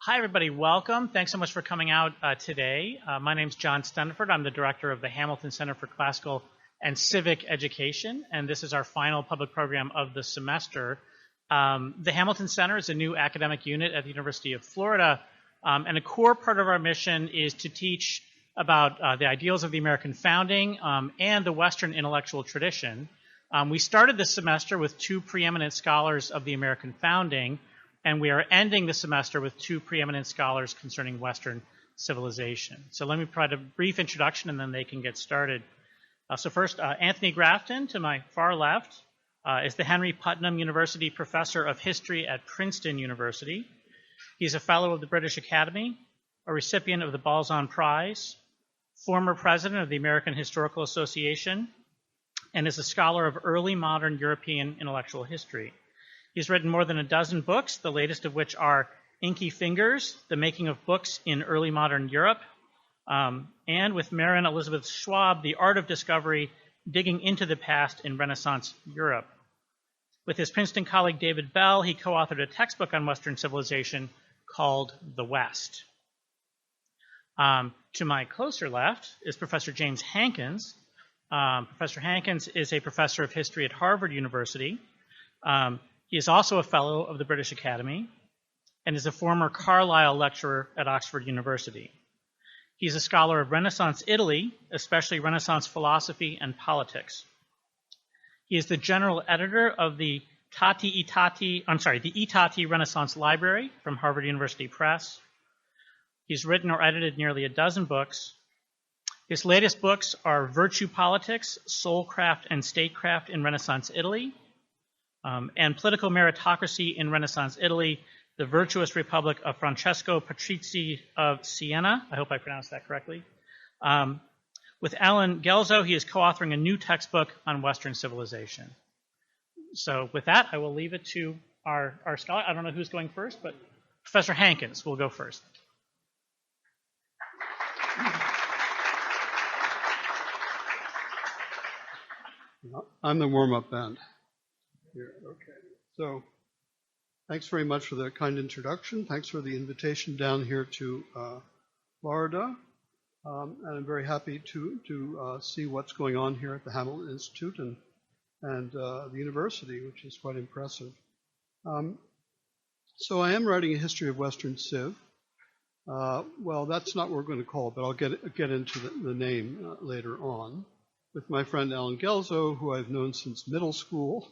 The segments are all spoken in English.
Hi, everybody. Welcome. Thanks so much for coming out today. My name's John Stenford. I'm the director of the Hamilton Center for Classical and Civic Education, and this is our final public program of the semester. The Hamilton Center is a new academic unit at the University of Florida, and a core part of our mission is to teach about the ideals of the American founding and the Western intellectual tradition. We started this semester with two preeminent scholars of the American founding, and we are ending the semester with two preeminent scholars concerning Western civilization. So let me provide a brief introduction, and then they can get started. So first, Anthony Grafton, to my far left, is the Henry Putnam University Professor of History at Princeton University. He's a Fellow of the British Academy, a recipient of the Balzan Prize, former President of the American Historical Association, and is a scholar of early modern European intellectual history. He's written more than a dozen books, the latest of which are Inky Fingers, The Making of Books in Early Modern Europe, and with Maren Elizabeth Schwab, The Art of Discovery, Digging into the Past in Renaissance Europe. With his Princeton colleague David Bell, he co-authored a textbook on Western civilization called The West. To my closer left is Professor James Hankins. Professor Hankins is a professor of history at Harvard University. He is also a Fellow of the British Academy and is a former Carlisle lecturer at Oxford University. He's a scholar of Renaissance Italy, especially Renaissance philosophy and politics. He is the general editor of the Itati Renaissance Library from Harvard University Press. He's written or edited nearly a dozen books. His latest books are Virtue Politics, Soulcraft and Statecraft in Renaissance Italy, and Political Meritocracy in Renaissance Italy, The Virtuous Republic of Francesco Patrizzi of Siena. I hope I pronounced that correctly. With Alan Gelzo, he is co-authoring a new textbook on Western civilization. So with that, I will leave it to our scholar. I don't know who's going first, but Professor Hankins will go first. I'm the warm-up band. Here, okay. So thanks very much for the kind introduction. Thanks for the invitation down here to Florida. And I'm very happy to see what's going on here at the Hamilton Institute and the university, which is quite impressive. So I am writing a history of Western Civ. Well, that's not what we're going to call it, but I'll get into the name later on. With my friend Alan Gelzo, who I've known since middle school.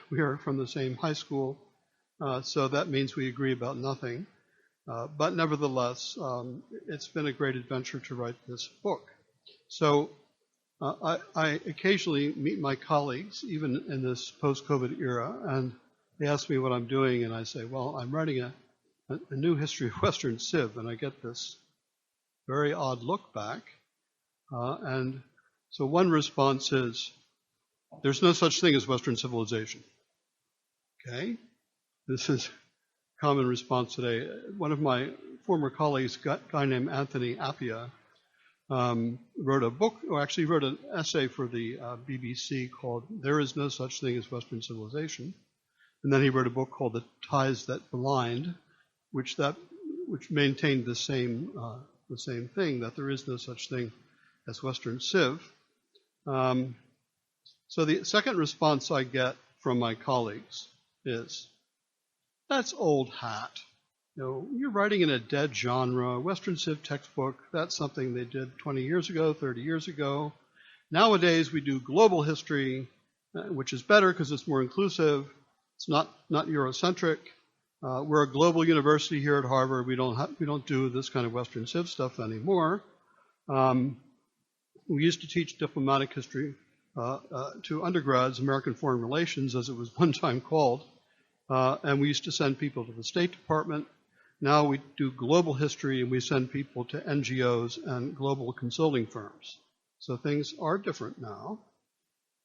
We are from the same high school, so that means we agree about nothing. But nevertheless, it's been a great adventure to write this book. So I occasionally meet my colleagues, even in this post-COVID era, and they ask me what I'm doing, and I say, well, I'm writing a new history of Western Civ, and I get this very odd look back. And so one response is, there's no such thing as Western civilization. Okay? This is a common response today. One of my former colleagues, a guy named Anthony Appia, wrote a book, or actually wrote an essay for the BBC called There Is No Such Thing as Western Civilization. And then he wrote a book called The Ties That Blind, which maintained the same thing, that there is no such thing as Western Civ. So the second response I get from my colleagues is, that's old hat. You know, you're writing in a dead genre. Western Civ textbook, that's something they did 20 years ago, 30 years ago. Nowadays we do global history, which is better because it's more inclusive. It's not Eurocentric. We're a global university here at Harvard. We don't do this kind of Western Civ stuff anymore. We used to teach diplomatic history to undergrads, American Foreign Relations, as it was one time called, and we used to send people to the State Department. Now we do global history, and we send people to NGOs and global consulting firms. So things are different now.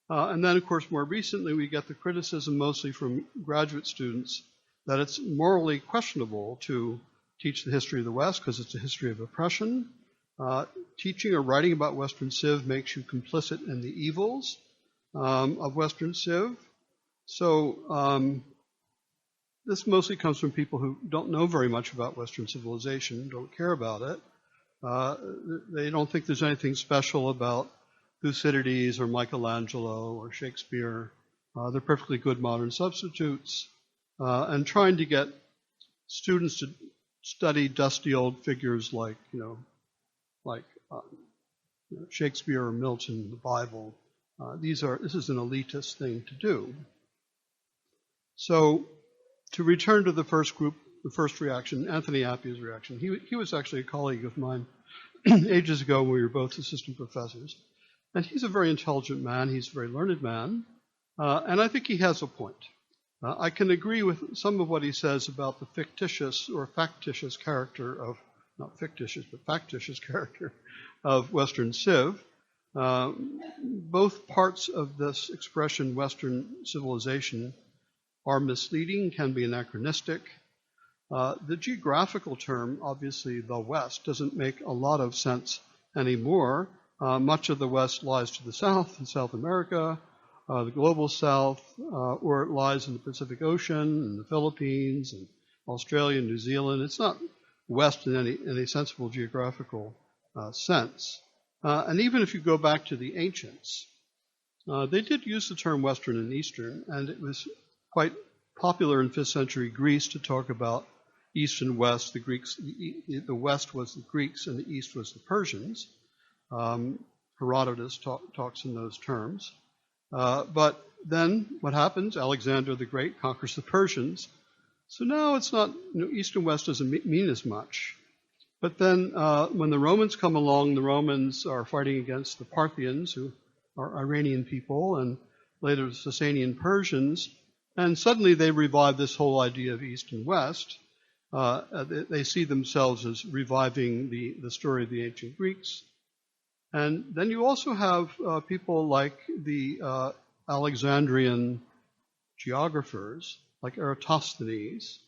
And then, of course, more recently, we get the criticism mostly from graduate students that it's morally questionable to teach the history of the West because it's a history of oppression. Teaching or writing about Western Civ makes you complicit in the evils of Western Civ. So this mostly comes from people who don't know very much about Western civilization, don't care about it. They don't think there's anything special about Thucydides or Michelangelo or Shakespeare. They're perfectly good modern substitutes. And trying to get students to study dusty old figures like Shakespeare or Milton, the Bible. This is an elitist thing to do. So to return to the first group, the first reaction, Anthony Appiah's reaction, he was actually a colleague of mine ages ago when we were both assistant professors. And he's a very intelligent man. He's a very learned man. And I think he has a point. I can agree with some of what he says about the fictitious or factitious character of, not fictitious, but factitious character of Western Civ. Both parts of this expression, Western civilization, are misleading, can be anachronistic. The geographical term, obviously the West, doesn't make a lot of sense anymore. Much of the West lies to the south in South America, the global south, or it lies in the Pacific Ocean, and the Philippines, and Australia, and New Zealand. It's not West in any sensible geographical sense. And even if you go back to the ancients, they did use the term Western and Eastern, and it was quite popular in 5th century Greece to talk about East and West. The Greeks, the West was the Greeks, and the East was the Persians. Herodotus talks in those terms. But then what happens? Alexander the Great conquers the Persians. So now it's not, East and West doesn't mean as much. But then when the Romans come along, the Romans are fighting against the Parthians, who are Iranian people, and later the Sasanian Persians. And suddenly they revive this whole idea of East and West. They see themselves as reviving the story of the ancient Greeks. And then you also have people like the Alexandrian geographers, like Eratosthenes,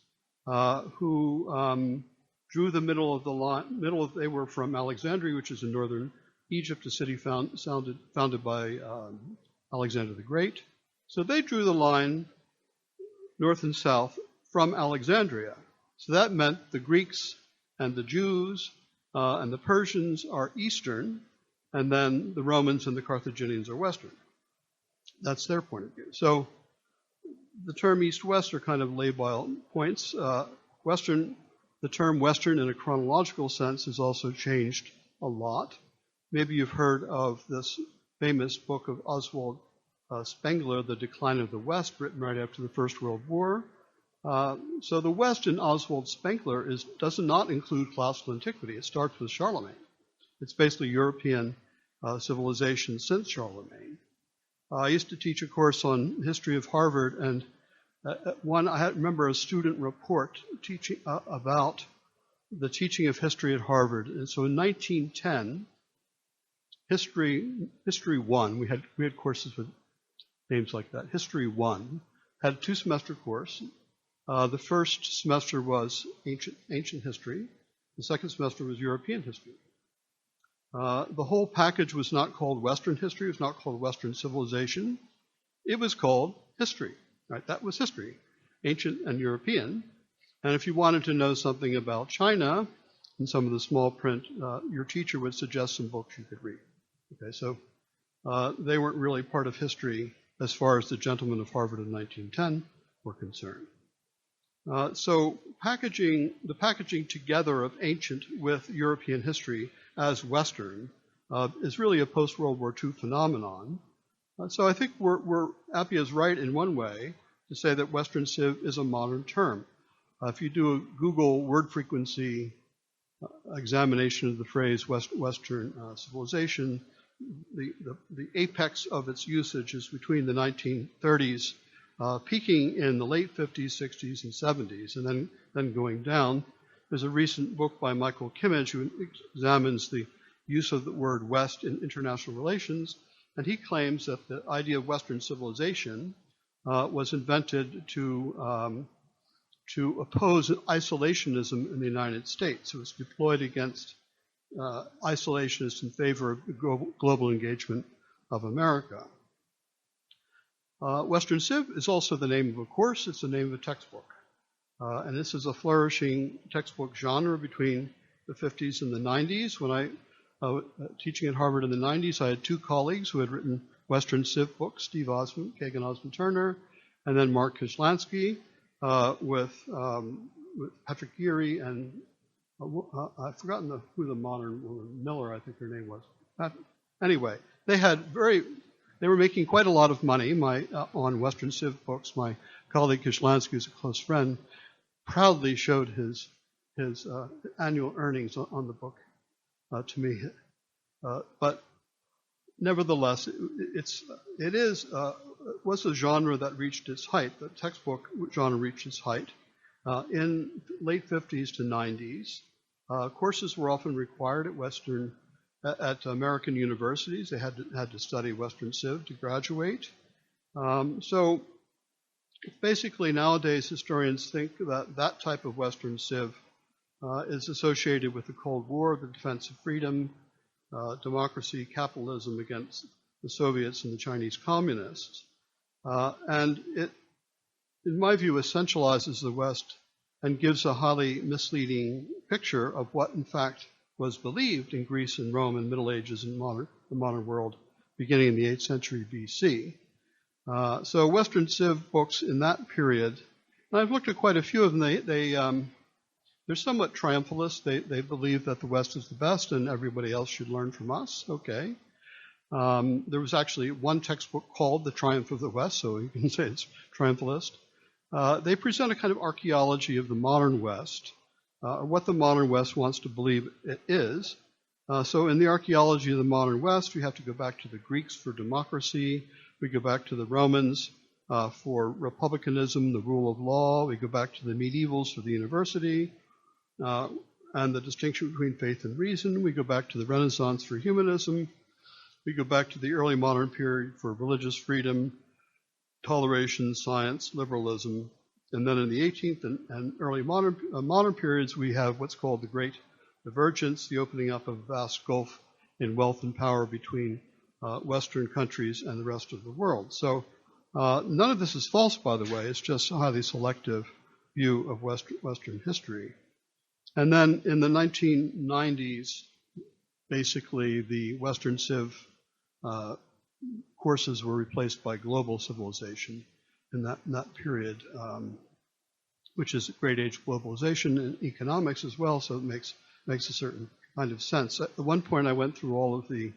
who drew the middle of the line. They were from Alexandria, which is in northern Egypt, a city founded by Alexander the Great. So they drew the line north and south from Alexandria. So that meant the Greeks and the Jews and the Persians are Eastern, and then the Romans and the Carthaginians are Western. That's their point of view. So the term East-West are kind of labile points. The term Western in a chronological sense has also changed a lot. Maybe you've heard of this famous book of Oswald Spengler, The Decline of the West, written right after the First World War. So the West in Oswald Spengler does not include classical antiquity. It starts with Charlemagne. It's basically European civilization since Charlemagne. I used to teach a course on history of Harvard, and I remember a student report teaching about the teaching of history at Harvard. And so in 1910, History 1, we had courses with names like that. History 1 had a 2-semester course. The first semester was ancient history. The second semester was European history. The whole package was not called Western history. It was not called Western civilization. It was called history. Right? That was history, ancient and European. And if you wanted to know something about China in some of the small print, your teacher would suggest some books you could read. Okay, so they weren't really part of history as far as the gentlemen of Harvard in 1910 were concerned. So the packaging together of ancient with European history as Western is really a post-World War II phenomenon. So I think Appiah is right in one way to say that Western Civ is a modern term. If you do a Google word frequency examination of the phrase Western civilization, the apex of its usage is between the 1930s, peaking in the late 50s, 60s, and 70s, and then going down. There's a recent book by Michael Kimmage who examines the use of the word West in international relations, and he claims that the idea of Western civilization was invented to oppose isolationism in the United States. It was deployed against isolationists in favor of the global engagement of America. Western Civ is also the name of a course. It's the name of a textbook. And this is a flourishing textbook genre between the 50s and the 90s. When I was teaching at Harvard in the 90s, I had two colleagues who had written Western Civ books, Steve Osmond, Kagan Osmond Turner, and then Mark Kislansky with Patrick Geary and I've forgotten who the modern woman, Miller, I think her name was. Anyway, they were making quite a lot of money on Western Civ books. My colleague Kislansky, who's a close friend, proudly showed his annual earnings on the book to me. But nevertheless, it was a genre that reached its height. The textbook genre reached its height in late 50s to 90s. Courses were often required at American universities. They had to study Western Civ to graduate. So basically nowadays historians think that type of Western Civ is associated with the Cold War, the defense of freedom, democracy, capitalism against the Soviets and the Chinese communists. And it, in my view, essentializes the West and gives a highly misleading picture of what, in fact, was believed in Greece and Rome in Middle Ages and the modern world beginning in the 8th century BC. So Western Civ books in that period, and I've looked at quite a few of them, they're somewhat triumphalist. They believe that the West is the best and everybody else should learn from us. Okay. There was actually one textbook called The Triumph of the West, so you can say it's triumphalist. They present a kind of archaeology of the modern West, what the modern West wants to believe it is. So in the archaeology of the modern West, we have to go back to the Greeks for democracy. We go back to the Romans for republicanism, the rule of law. We go back to the medievals for the university and the distinction between faith and reason. We go back to the Renaissance for humanism. We go back to the early modern period for religious freedom, toleration, science, liberalism. And then in the 18th and early modern periods, we have what's called the Great Divergence, the opening up of a vast gulf in wealth and power between Western countries and the rest of the world. So none of this is false, by the way. It's just a highly selective view of Western history. And then in the 1990s, basically the Western Civ courses were replaced by global civilization in that period, which is a great age of globalization and economics as well, so it makes a certain kind of sense. At one point I went through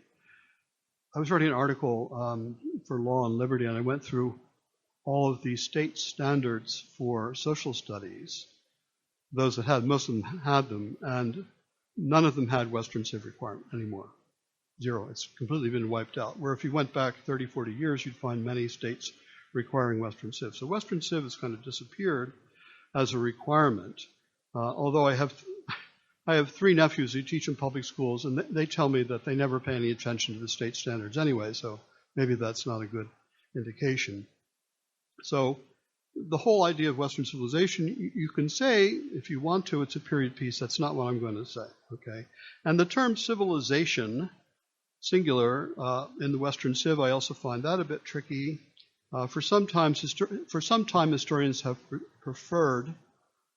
I was writing an article for Law and Liberty, and I went through all of the state standards for social studies. Most of them had them, and none of them had Western Civ requirement anymore. Zero. It's completely been wiped out. Where if you went back 30, 40 years, you'd find many states requiring Western Civ. So Western Civ has kind of disappeared as a requirement. Although I have three nephews who teach in public schools, and they tell me that they never pay any attention to the state standards anyway, so maybe that's not a good indication. So the whole idea of Western civilization, you can say, if you want to, it's a period piece. That's not what I'm going to say, okay? And the term civilization, singular, in the Western Civ, I also find that a bit tricky. For some time, historians have preferred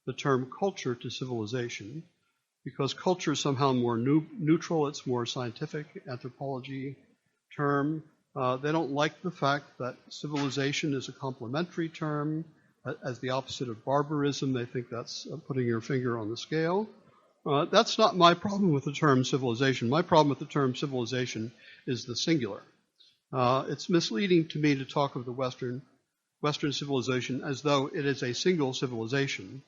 the term culture to civilization, because culture is somehow more neutral, it's more scientific, anthropology term. They don't like the fact that civilization is a complementary term, as the opposite of barbarism. They think that's putting your finger on the scale. That's not my problem with the term civilization. My problem with the term civilization is the singular. It's misleading to me to talk of the Western civilization as though it is a single civilization.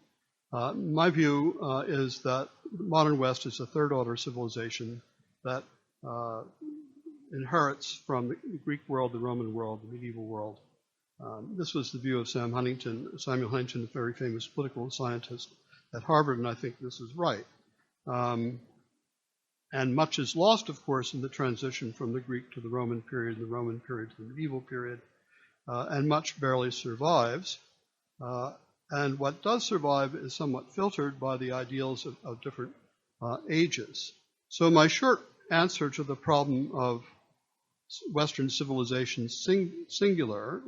My view is that the modern West is a third-order civilization that inherits from the Greek world, the Roman world, the medieval world. This was the view of Samuel Huntington, a very famous political scientist at Harvard, and I think this is right. And much is lost, of course, in the transition from the Greek to the Roman period, and the Roman period to the medieval period, and much barely survives. And what does survive is somewhat filtered by the ideals of different ages. So my short answer to the problem of Western civilization singular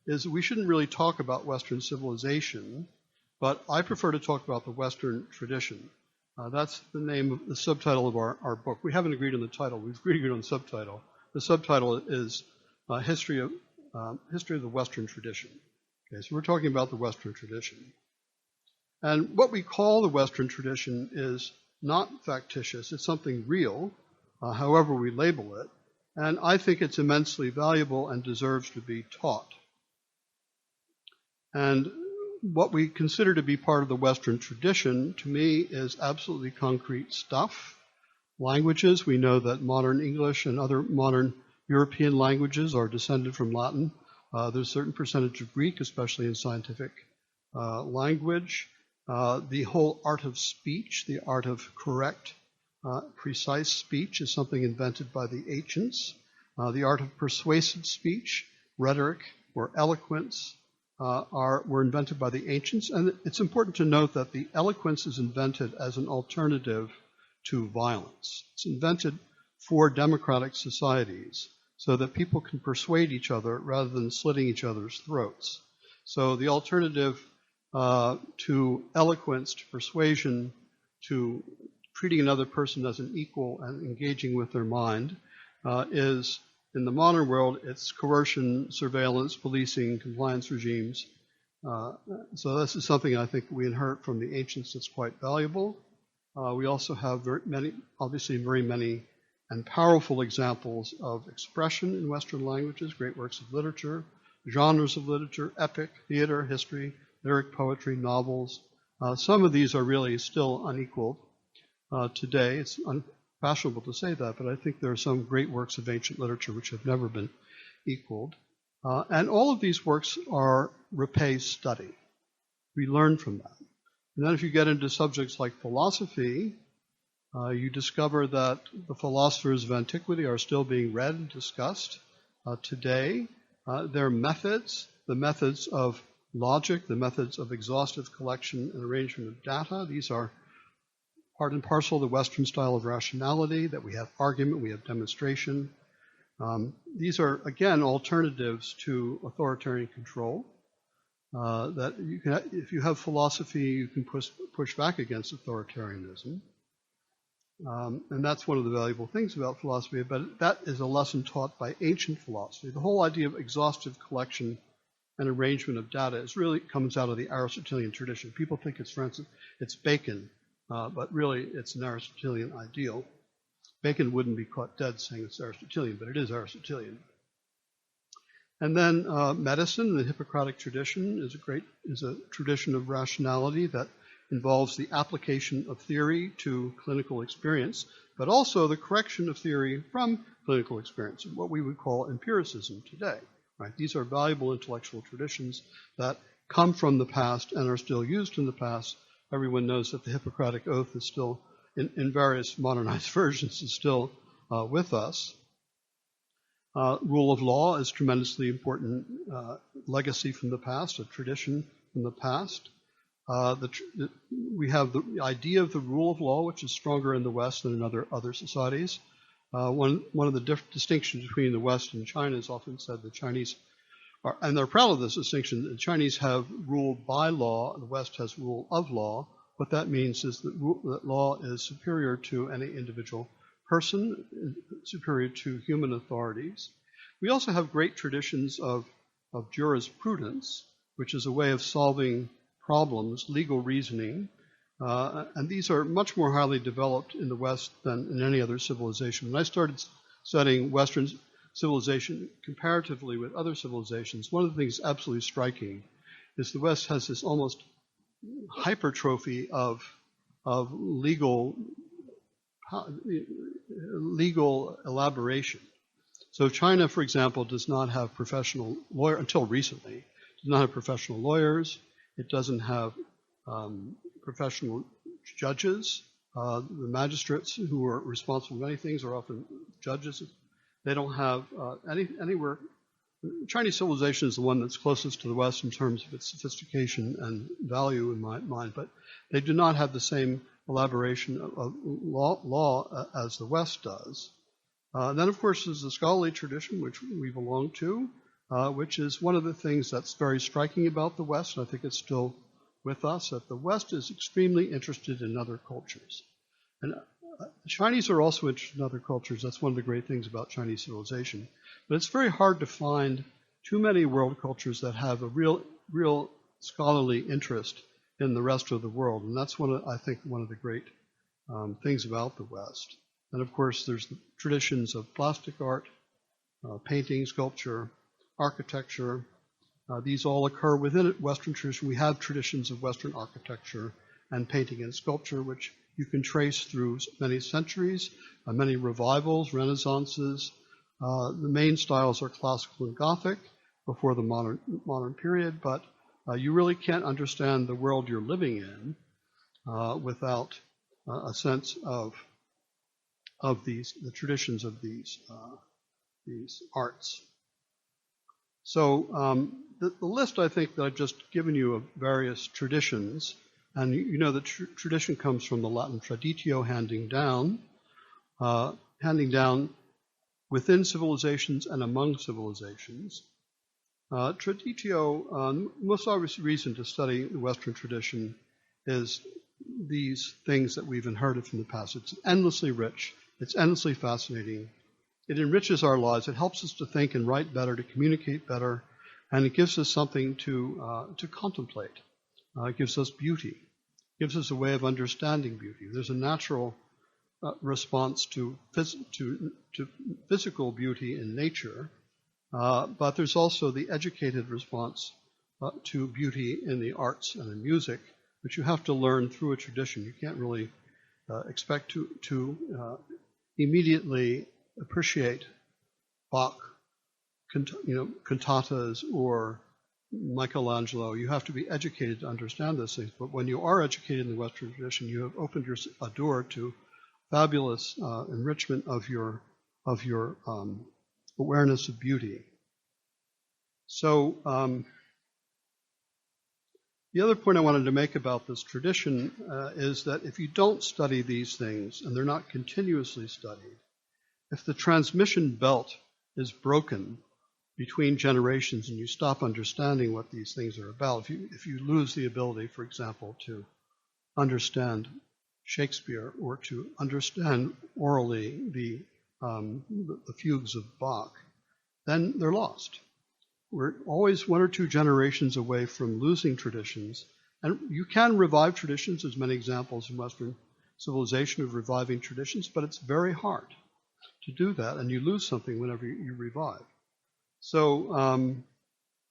is we shouldn't really talk about Western civilization but I prefer to talk about the Western tradition. That's the name of the subtitle of our book. We haven't agreed on the title. We've agreed on the subtitle. The subtitle is History of the Western Tradition. Okay, so we're talking about the Western tradition. And what we call the Western tradition is not factitious. It's something real, however we label it. And I think it's immensely valuable and deserves to be taught. And what we consider to be part of the Western tradition, to me, is absolutely concrete stuff. Languages, we know that modern English and other modern European languages are descended from Latin. There's a certain percentage of Greek, especially in scientific language. The whole art of speech, the art of correct, precise speech is something invented by the ancients. The art of persuasive speech, rhetoric, or eloquence were invented by the ancients. And it's important to note that the eloquence is invented as an alternative to violence. It's invented for democratic societies so that people can persuade each other rather than slitting each other's throats. So the alternative to eloquence, to persuasion, to treating another person as an equal and engaging with their mind is, in the modern world, it's coercion, surveillance, policing, compliance regimes. So this is something I think we inherit from the ancients that's quite valuable. We also have very many and powerful examples of expression in Western languages, great works of literature, genres of literature, epic, theater, history, lyric poetry, novels. Some of these are really still unequaled today. It's unfashionable to say that, but I think there are some great works of ancient literature which have never been equaled. And all of these works repay study. We learn from them. And then if you get into subjects like philosophy, you discover that the philosophers of antiquity are still being read and discussed today. Their methods, the methods of logic, the methods of exhaustive collection and arrangement of data, these are part and parcel of the Western style of rationality, that we have argument, we have demonstration. These are, again, alternatives to authoritarian control. That you can, if you have philosophy, you can push back against authoritarianism. And that's one of the valuable things about philosophy, but that is a lesson taught by ancient philosophy. The whole idea of exhaustive collection and arrangement of data really comes out of the Aristotelian tradition. People think it's, for instance, it's Bacon, but really it's an Aristotelian ideal. Bacon wouldn't be caught dead saying it's Aristotelian, but it is Aristotelian. And then medicine, the Hippocratic tradition, is a tradition of rationality that involves the application of theory to clinical experience, but also the correction of theory from clinical experience, what we would call empiricism today. Right? These are valuable intellectual traditions that come from the past and are still used in the past. Everyone knows that the Hippocratic Oath is still, in various modernized versions, is still with us. Rule of law is tremendously important legacy from the past, a tradition from the past. We have the idea of the rule of law, which is stronger in the West than in other societies. One of the distinctions between the West and China is often said the Chinese are, and they're proud of this distinction, the Chinese have rule by law, and the West has rule of law. What that means is that law is superior to any individual person, superior to human authorities. We also have great traditions of jurisprudence, which is a way of solving problems, legal reasoning, and these are much more highly developed in the West than in any other civilization. When I started studying Western civilization comparatively with other civilizations, one of the things absolutely striking is the West has this almost hypertrophy of legal elaboration. So China, for example, does not have professional lawyers, until recently, does not have professional lawyers. It doesn't have professional judges. The magistrates who are responsible for many things are often judges. They don't have anywhere. Chinese civilization is the one that's closest to the West in terms of its sophistication and value in my mind, but they do not have the same elaboration of law as the West does. Then, of course, there's the scholarly tradition, which we belong to, which is one of the things that's very striking about the West, and I think it's still with us that the West is extremely interested in other cultures. And the Chinese are also interested in other cultures. That's one of the great things about Chinese civilization. But it's very hard to find too many world cultures that have a real scholarly interest in the rest of the world. And that's I think one of the great things about the West. And of course, there's the traditions of plastic art, painting, sculpture, architecture. These all occur within Western tradition. We have traditions of Western architecture and painting and sculpture, which you can trace through many centuries, many revivals, renaissances. The main styles are classical and Gothic before the modern period, but you really can't understand the world you're living in without a sense of the traditions of these arts. So the list, I think, that I've just given you of various traditions, and you know that tradition comes from the Latin traditio, handing down within civilizations and among civilizations. Traditio, most obvious reason to study the Western tradition is these things that we've inherited from the past. It's endlessly rich. It's endlessly fascinating. It enriches our lives. It helps us to think and write better, to communicate better, and it gives us something to contemplate. It gives us beauty. It gives us a way of understanding beauty. There's a natural response to physical beauty in nature, but there's also the educated response to beauty in the arts and in music, which you have to learn through a tradition. You can't really expect to immediately appreciate Bach, cantatas, or Michelangelo. You have to be educated to understand those things. But when you are educated in the Western tradition, you have opened a door to fabulous enrichment of your awareness of beauty. So the other point I wanted to make about this tradition is that if you don't study these things, and they're not continuously studied, if the transmission belt is broken between generations and you stop understanding what these things are about, if you lose the ability, for example, to understand Shakespeare or to understand orally the fugues of Bach, then they're lost. We're always one or two generations away from losing traditions. And you can revive traditions. There's many examples in Western civilization of reviving traditions, but it's very hard to do that, and you lose something whenever you revive. So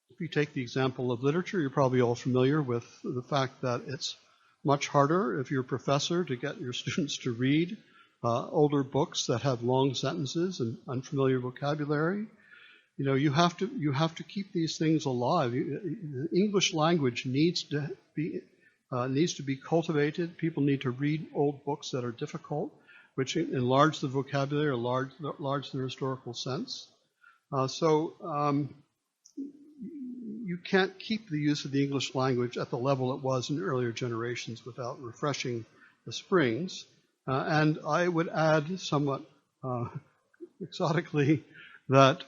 if you take the example of literature, you're probably all familiar with the fact that it's much harder if you're a professor to get your students to read older books that have long sentences and unfamiliar vocabulary. You have to keep these things alive. The English language needs to be cultivated. People need to read old books that are difficult, which enlarge the vocabulary, or enlarge their historical sense. So you can't keep the use of the English language at the level it was in earlier generations without refreshing the springs. And I would add somewhat exotically that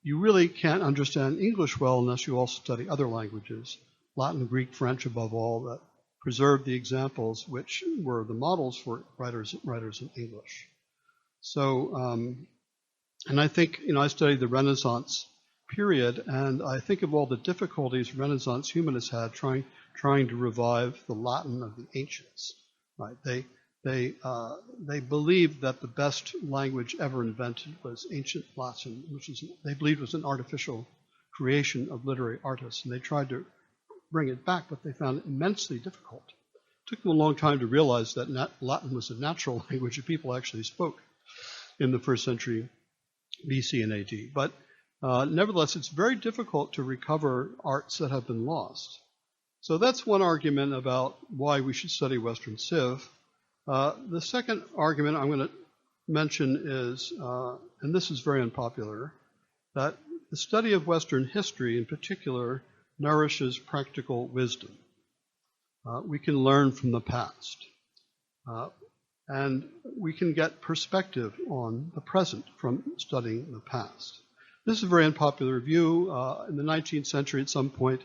you really can't understand English well unless you also study other languages, Latin, Greek, French above all, that preserve the examples which were the models for writers in English. So, and I think, I studied the Renaissance period, and I think of all the difficulties Renaissance humanists had trying to revive the Latin of the ancients. Right? They believed that the best language ever invented was ancient Latin, which they believed was an artificial creation of literary artists, and they tried to bring it back, but they found it immensely difficult. It took them a long time to realize that Latin was a natural language that people actually spoke in the first century BC and AD. But nevertheless, it's very difficult to recover arts that have been lost. So that's one argument about why we should study Western Civ. The second argument I'm going to mention is, and this is very unpopular, that the study of Western history in particular nourishes practical wisdom. We can learn from the past. And we can get perspective on the present from studying the past. This is a very unpopular view. In the 19th century, at some point,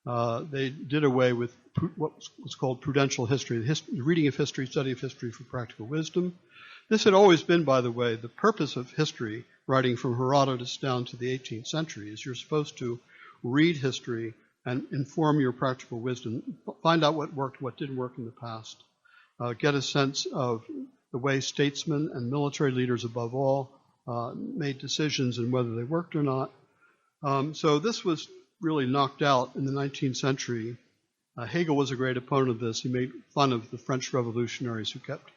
They did away with what was called prudential history, the reading of history, study of history for practical wisdom. This had always been, by the way, the purpose of history, writing from Herodotus down to the 18th century, is you're supposed to read history and inform your practical wisdom, find out what worked, what didn't work in the past, get a sense of the way statesmen and military leaders above all made decisions and whether they worked or not. So this was really knocked out in the 19th century. Hegel was a great opponent of this. He made fun of the French revolutionaries who kept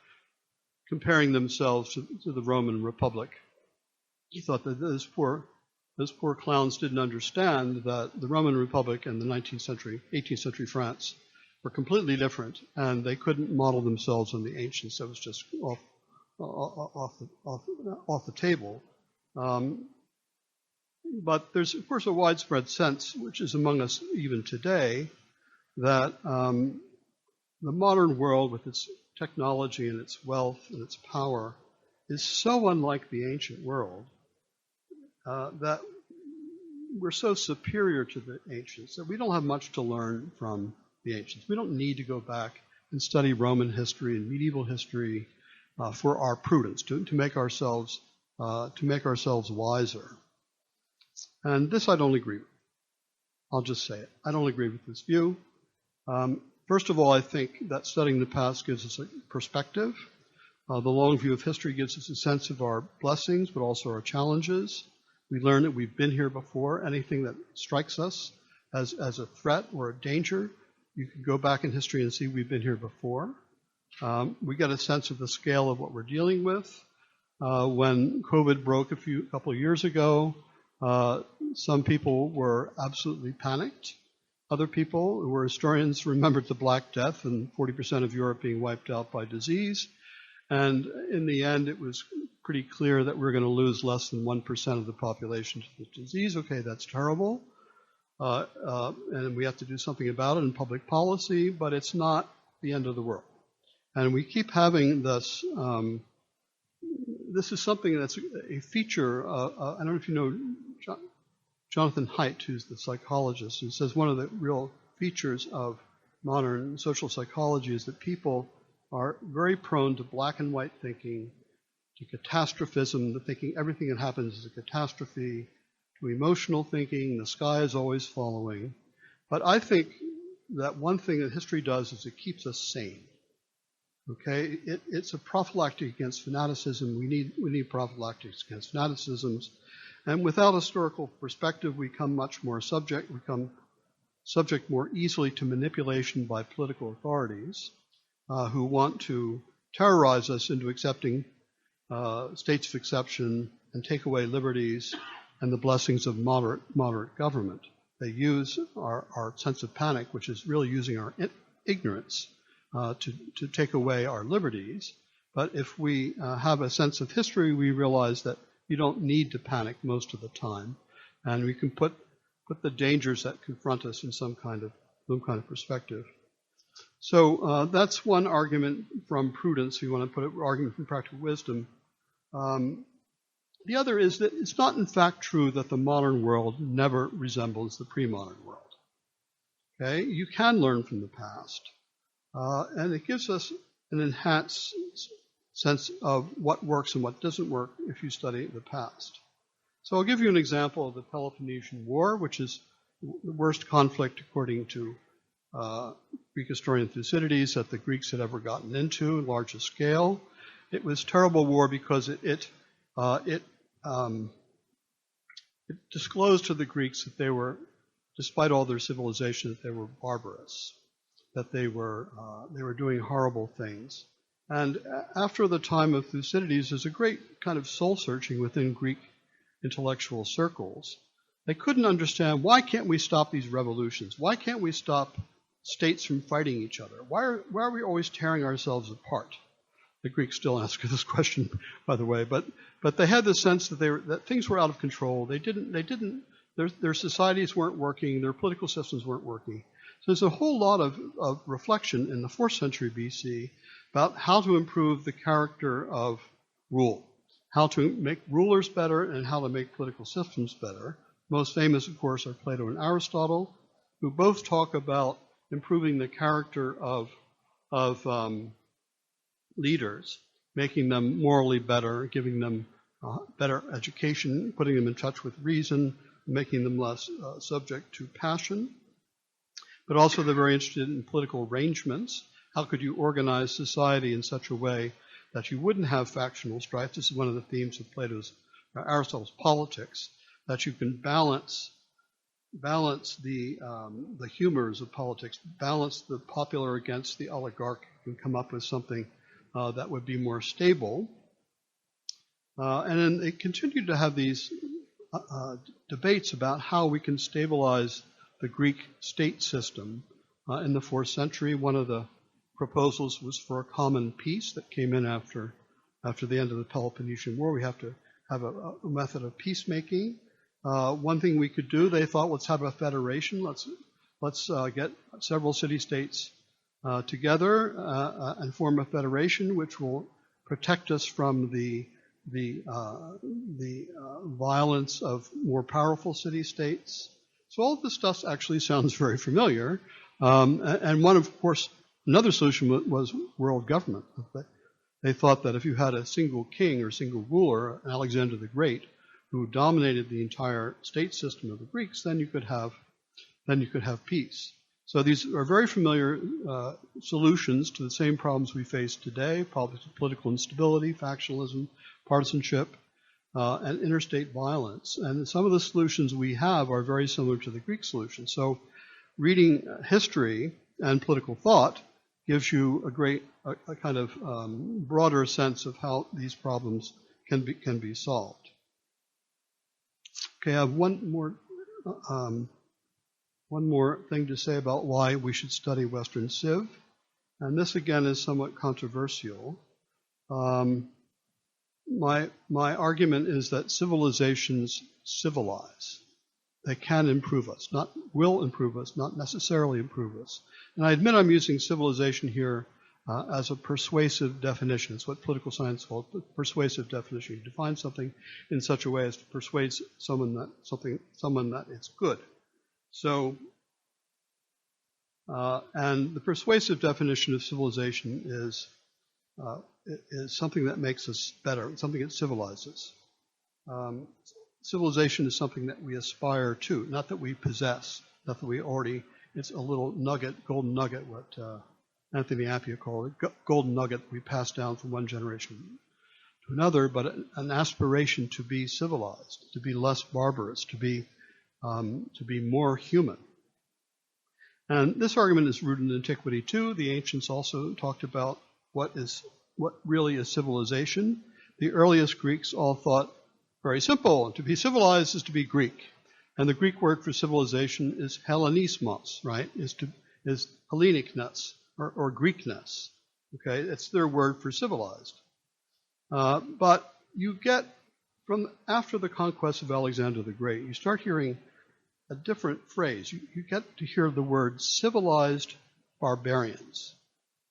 comparing themselves to the Roman Republic. He thought that those poor clowns didn't understand that the Roman Republic and the 19th century, 18th century France were completely different, and they couldn't model themselves on the ancients. That was just off the table. But there's, of course, a widespread sense, which is among us even today, that the modern world with its technology and its wealth and its power is so unlike the ancient world that we're so superior to the ancients that we don't have much to learn from the ancients. We don't need to go back and study Roman history and medieval history for our prudence, to make ourselves wiser. And this I don't agree with. I'll just say it. I don't agree with this view. First of all, I think that studying the past gives us a perspective. The long view of history gives us a sense of our blessings, but also our challenges. We learn that we've been here before. Anything that strikes us as a threat or a danger, you can go back in history and see we've been here before. We get a sense of the scale of what we're dealing with. When COVID broke a couple of years ago, some people were absolutely panicked. Other people who were historians remembered the Black Death and 40% of Europe being wiped out by disease. And in the end, it was pretty clear that we're going to lose less than 1% of the population to the disease. Okay, that's terrible. And we have to do something about it in public policy, but it's not the end of the world. And we keep having this. This is something that's a feature. I don't know if you know Jonathan Haidt, who's the psychologist, who says one of the real features of modern social psychology is that people are very prone to black and white thinking, to catastrophism, to thinking everything that happens is a catastrophe, to emotional thinking, the sky is always following. But I think that one thing that history does is it keeps us sane. Okay, it's a prophylactic against fanaticism. We need prophylactics against fanaticisms. And without historical perspective, we become subject more easily to manipulation by political authorities who want to terrorize us into accepting states of exception and take away liberties and the blessings of moderate government. They use our sense of panic, which is really using our ignorance, to take away our liberties. But if we have a sense of history, we realize that you don't need to panic most of the time, and we can put the dangers that confront us in some kind of perspective. So that's one argument from prudence. If you want to put an argument from practical wisdom. The other is that it's not in fact true that the modern world never resembles the pre-modern world. Okay, you can learn from the past, and it gives us an enhanced sense of what works and what doesn't work if you study the past. So I'll give you an example of the Peloponnesian War, which is the worst conflict, according to Greek historian Thucydides, that the Greeks had ever gotten into, largest scale. It was a terrible war because it disclosed to the Greeks that they were, despite all their civilization, that they were barbarous, that they were doing horrible things. And after the time of Thucydides, there's a great kind of soul-searching within Greek intellectual circles. They couldn't understand, why can't we stop these revolutions? Why can't we stop states from fighting each other? Why are we always tearing ourselves apart? The Greeks still ask this question, by the way, but they had the sense that things were out of control. Their societies weren't working, their political systems weren't working. So there's a whole lot of reflection in the 4th century BC about how to improve the character of rule, how to make rulers better and how to make political systems better. Most famous, of course, are Plato and Aristotle. who both talk about improving the character of leaders, making them morally better, giving them better education, putting them in touch with reason, making them less subject to passion. But also they're very interested in political arrangements. How could you organize society in such a way that you wouldn't have factional strife? This is one of the themes of Aristotle's Politics, that you can balance the humors of politics, balance the popular against the oligarch, and come up with something that would be more stable. And then they continue to have these debates about how we can stabilize the Greek state system. In the 4th century, one of the proposals was for a common peace that came in after the end of the Peloponnesian War. We have to have a method of peacemaking. One thing we could do, they thought, let's have a federation. Let's get several city-states together and form a federation which will protect us from the violence of more powerful city-states. So all of this stuff actually sounds very familiar. And another solution was world government. They thought that if you had a single king or single ruler, Alexander the Great, who dominated the entire state system of the Greeks, then you could have peace. So these are very familiar solutions to the same problems we face today: problems of political instability, factionalism, partisanship, and interstate violence. And some of the solutions we have are very similar to the Greek solution. So reading history and political thought gives you a kind of broader sense of how these problems can be solved. Okay, I have one more thing to say about why we should study Western Civ, and this again is somewhat controversial. My argument is that civilizations civilize. They can improve us, will improve us, not necessarily improve us. And I admit I'm using civilization here as a persuasive definition. It's what political science calls a persuasive definition. You define something in such a way as to persuade someone that it's good. So, and the persuasive definition of civilization is something that makes us better, something that civilizes. Civilization is something that we aspire to, not that we possess, not that we already. It's a little nugget, golden nugget, what Anthony Appiah called it, golden nugget we pass down from one generation to another, but an aspiration to be civilized, to be less barbarous, to be more human. And this argument is rooted in antiquity too. The ancients also talked about what really is civilization. The earliest Greeks all thought, very simple, to be civilized is to be Greek. And the Greek word for civilization is Hellenismos, right? Is Hellenicness or Greekness. Okay, it's their word for civilized. But you get, from after the conquest of Alexander the Great, you start hearing a different phrase. You get to hear the word civilized barbarians,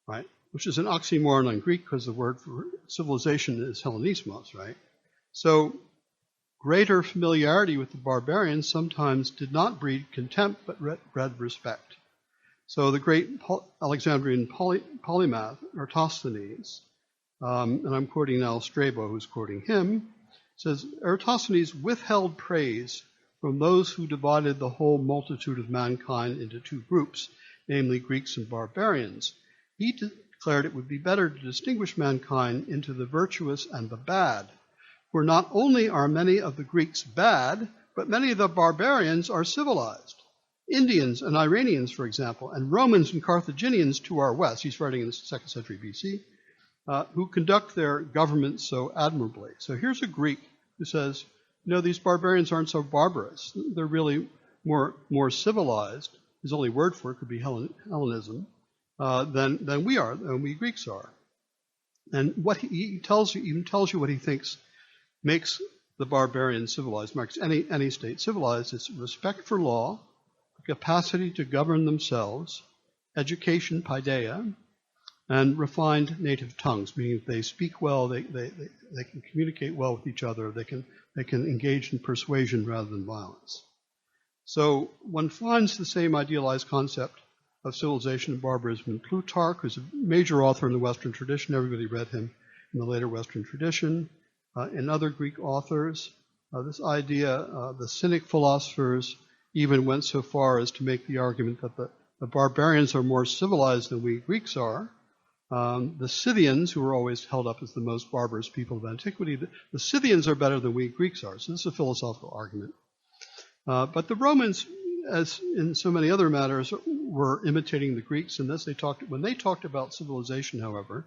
right? Which is an oxymoron in Greek because the word for civilization is Hellenismos, right? So greater familiarity with the barbarians sometimes did not breed contempt, but bred respect. So the great Alexandrian polymath, Eratosthenes, and I'm quoting now Strabo, who's quoting him, says, Eratosthenes withheld praise from those who divided the whole multitude of mankind into two groups, namely Greeks and barbarians. He declared it would be better to distinguish mankind into the virtuous and the bad. For not only are many of the Greeks bad, but many of the barbarians are civilized. Indians and Iranians, for example, and Romans and Carthaginians to our west, he's writing in the 2nd century BC, who conduct their government so admirably. So here's a Greek who says, these barbarians aren't so barbarous. They're really more civilized. His only word for it could be Hellenism, than we are, than we Greeks are. And what he tells you, even tells you what he thinks makes the barbarian civilized, makes any state civilized. It's respect for law, capacity to govern themselves, education, paideia, and refined native tongues, meaning they speak well, they can communicate well with each other, they can engage in persuasion rather than violence. So one finds the same idealized concept of civilization and barbarism in Plutarch, who's a major author in the Western tradition. Everybody read him in the later Western tradition. In other Greek authors, this idea, the Cynic philosophers even went so far as to make the argument that the barbarians are more civilized than we Greeks are. The Scythians, who were always held up as the most barbarous people of antiquity, the Scythians are better than we Greeks are. So this is a philosophical argument. But the Romans, as in so many other matters, were imitating the Greeks in this. When they talked about civilization, however,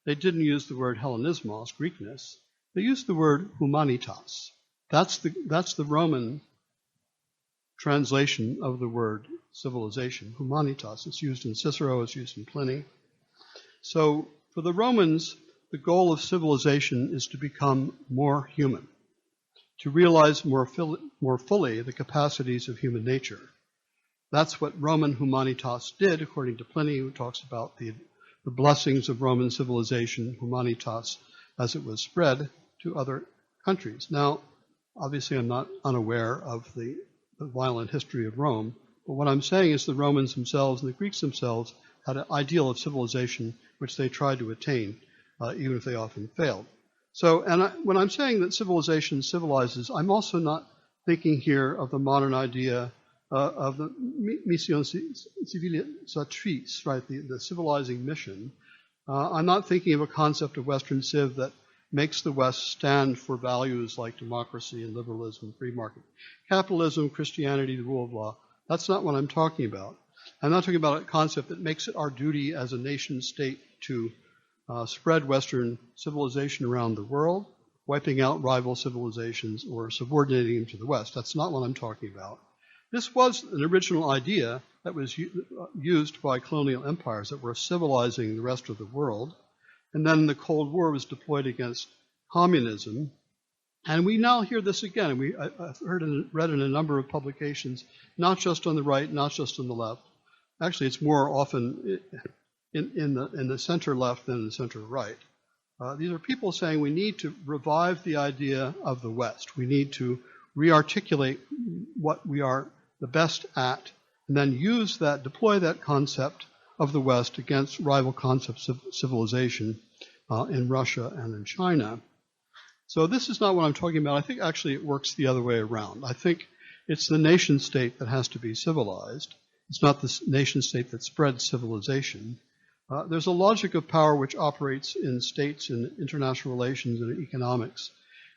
they didn't use the word Hellenismos, Greekness. They used the word humanitas. That's the Roman translation of the word civilization, humanitas. It's used in Cicero, it's used in Pliny. So for the Romans, the goal of civilization is to become more human, to realize more fully the capacities of human nature. That's what Roman humanitas did, according to Pliny, who talks about the blessings of Roman civilization, humanitas, as it was spread to other countries. Now, obviously I'm not unaware of the violent history of Rome, but what I'm saying is the Romans themselves and the Greeks themselves had an ideal of civilization which they tried to attain, even if they often failed. So, when I'm saying that civilization civilizes, I'm also not thinking here of the modern idea of the mission civilisatrice, right, the civilizing mission. I'm not thinking of a concept of Western civ that makes the West stand for values like democracy and liberalism, free market, capitalism, Christianity, the rule of law. That's not what I'm talking about. I'm not talking about a concept that makes it our duty as a nation state to spread Western civilization around the world, wiping out rival civilizations or subordinating them to the West. That's not what I'm talking about. This was an original idea that was used by colonial empires that were civilizing the rest of the world. And then the Cold War was deployed against communism. And we now hear this again. I've read in a number of publications, not just on the right, not just on the left. Actually, it's more often in the center left than in the center right. These are people saying we need to revive the idea of the West. We need to rearticulate what we are the best at, and then deploy that concept of the West against rival concepts of civilization in Russia and in China. So this is not what I'm talking about. I think actually it works the other way around. I think it's the nation state that has to be civilized. It's not the nation state that spreads civilization. There's a logic of power which operates in states and international relations and economics,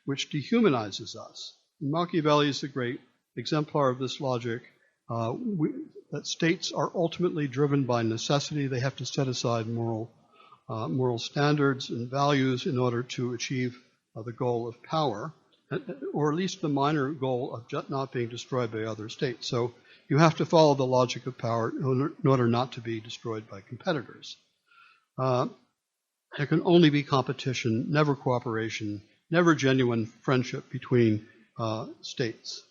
which dehumanizes us. Machiavelli is the great exemplar of this logic, that states are ultimately driven by necessity. They have to set aside moral standards and values in order to achieve the goal of power, or at least the minor goal of not being destroyed by other states. So you have to follow the logic of power in order not to be destroyed by competitors. There can only be competition, never cooperation, never genuine friendship between states.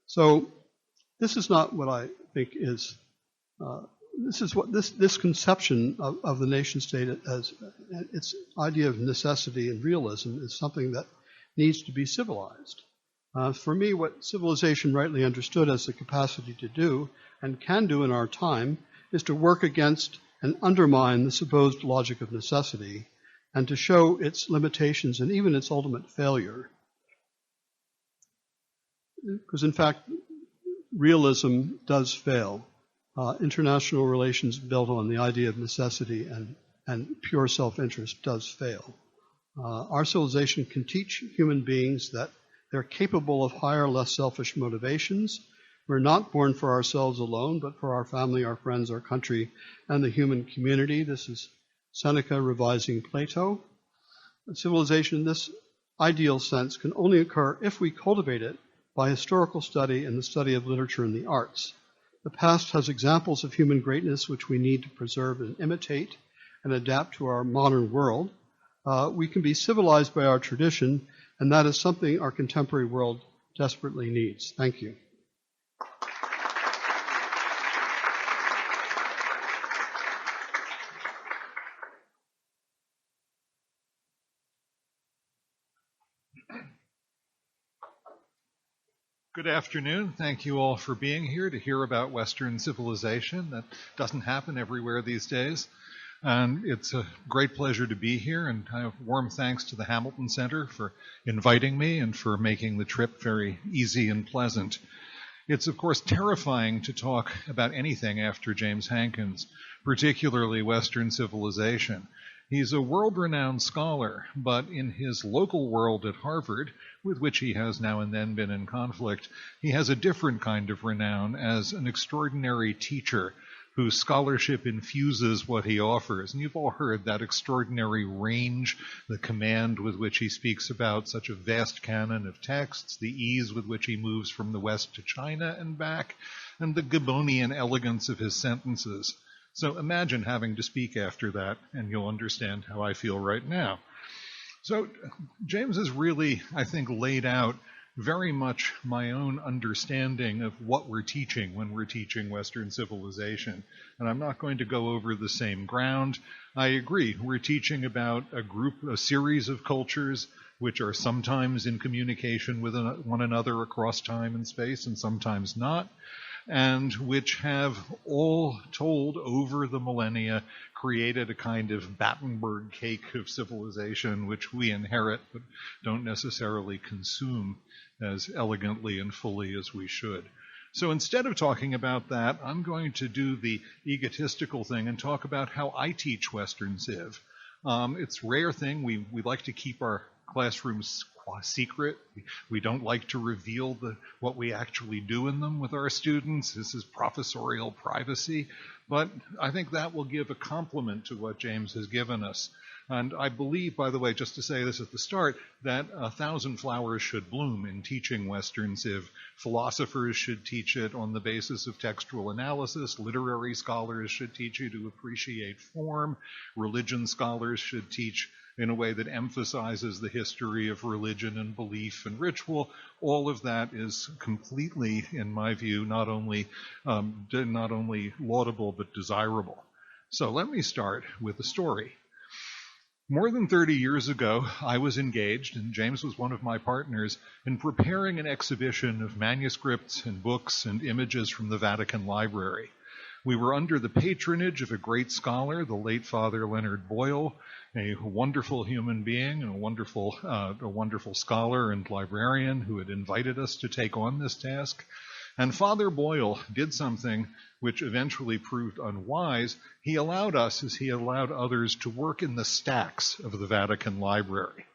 So this is not what I think is. This is what this conception of the nation state as its idea of necessity and realism is something that needs to be civilized. For me, what civilization rightly understood as the capacity to do and can do in our time is to work against and undermine the supposed logic of necessity and to show its limitations and even its ultimate failure. Because in fact, realism does fail. International relations built on the idea of necessity and pure self-interest does fail. Our civilization can teach human beings that they're capable of higher, less selfish motivations. We're not born for ourselves alone, but for our family, our friends, our country, and the human community. This is Seneca revising Plato. Civilization in this ideal sense can only occur if we cultivate it by historical study and the study of literature and the arts. The past has examples of human greatness which we need to preserve and imitate and adapt to our modern world. We can be civilized by our tradition, and that is something our contemporary world desperately needs. Thank you. Good afternoon. Thank you all for being here to hear about Western civilization. That doesn't happen everywhere these days. And it's a great pleasure to be here, and I have warm thanks to the Hamilton Center for inviting me and for making the trip very easy and pleasant. It's, of course, terrifying to talk about anything after James Hankins, particularly Western civilization. He's a world-renowned scholar, but in his local world at Harvard, with which he has now and then been in conflict, he has a different kind of renown as an extraordinary teacher whose scholarship infuses what he offers. And you've all heard that extraordinary range, the command with which he speaks about such a vast canon of texts, the ease with which he moves from the West to China and back, and the Gibbonian elegance of his sentences. So imagine having to speak after that, and you'll understand how I feel right now. So James has really, I think, laid out very much my own understanding of what we're teaching when we're teaching Western civilization. And I'm not going to go over the same ground. I agree, we're teaching about a series of cultures which are sometimes in communication with one another across time and space and sometimes not, and which have all told over the millennia created a kind of Battenberg cake of civilization which we inherit but don't necessarily consume as elegantly and fully as we should. So instead of talking about that, I'm going to do the egotistical thing and talk about how I teach Western Civ. It's a rare thing. We like to keep our classrooms secret. We don't like to reveal what we actually do in them with our students. This is professorial privacy. But I think that will give a compliment to what James has given us. And I believe, by the way, just to say this at the start, that 1,000 flowers should bloom in teaching Western Civ. Philosophers should teach it on the basis of textual analysis. Literary scholars should teach you to appreciate form. Religion scholars should teach in a way that emphasizes the history of religion and belief and ritual. All of that is completely, in my view, not only laudable but desirable. So let me start with a story. More than 30 years ago, I was engaged, and James was one of my partners, in preparing an exhibition of manuscripts and books and images from the Vatican Library. We were under the patronage of a great scholar, the late Father Leonard Boyle, a wonderful human being and a wonderful scholar and librarian who had invited us to take on this task. And Father Boyle did something which eventually proved unwise. He allowed us, as he allowed others, to work in the stacks of the Vatican Library.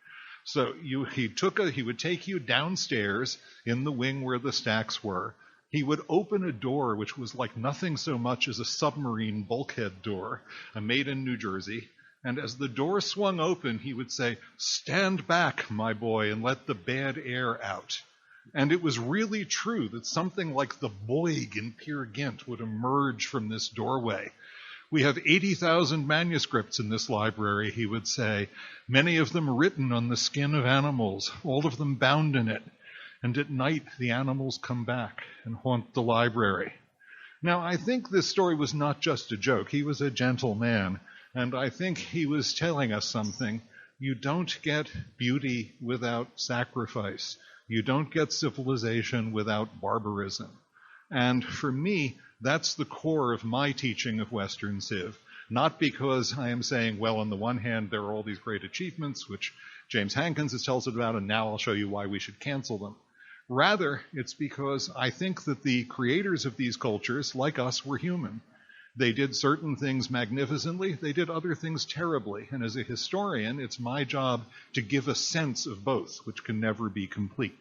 So he would take you downstairs in the wing where the stacks were. He would open a door which was like nothing so much as a submarine bulkhead door, made in New Jersey. And as the door swung open, he would say, "Stand back, my boy, and let the bad air out." And it was really true that something like the Boig in Peer Gynt would emerge from this doorway. "We have 80,000 manuscripts in this library," he would say, "many of them written on the skin of animals, all of them bound in it. And at night the animals come back and haunt the library." Now, I think this story was not just a joke. He was a gentle man, and I think he was telling us something. You don't get beauty without sacrifice. You don't get civilization without barbarism. And for me, that's the core of my teaching of Western Civ. Not because I am saying, well, on the one hand, there are all these great achievements, which James Hankins tells us about, and now I'll show you why we should cancel them. Rather, it's because I think that the creators of these cultures, like us, were human. They did certain things magnificently, they did other things terribly, and as a historian, it's my job to give a sense of both, which can never be complete.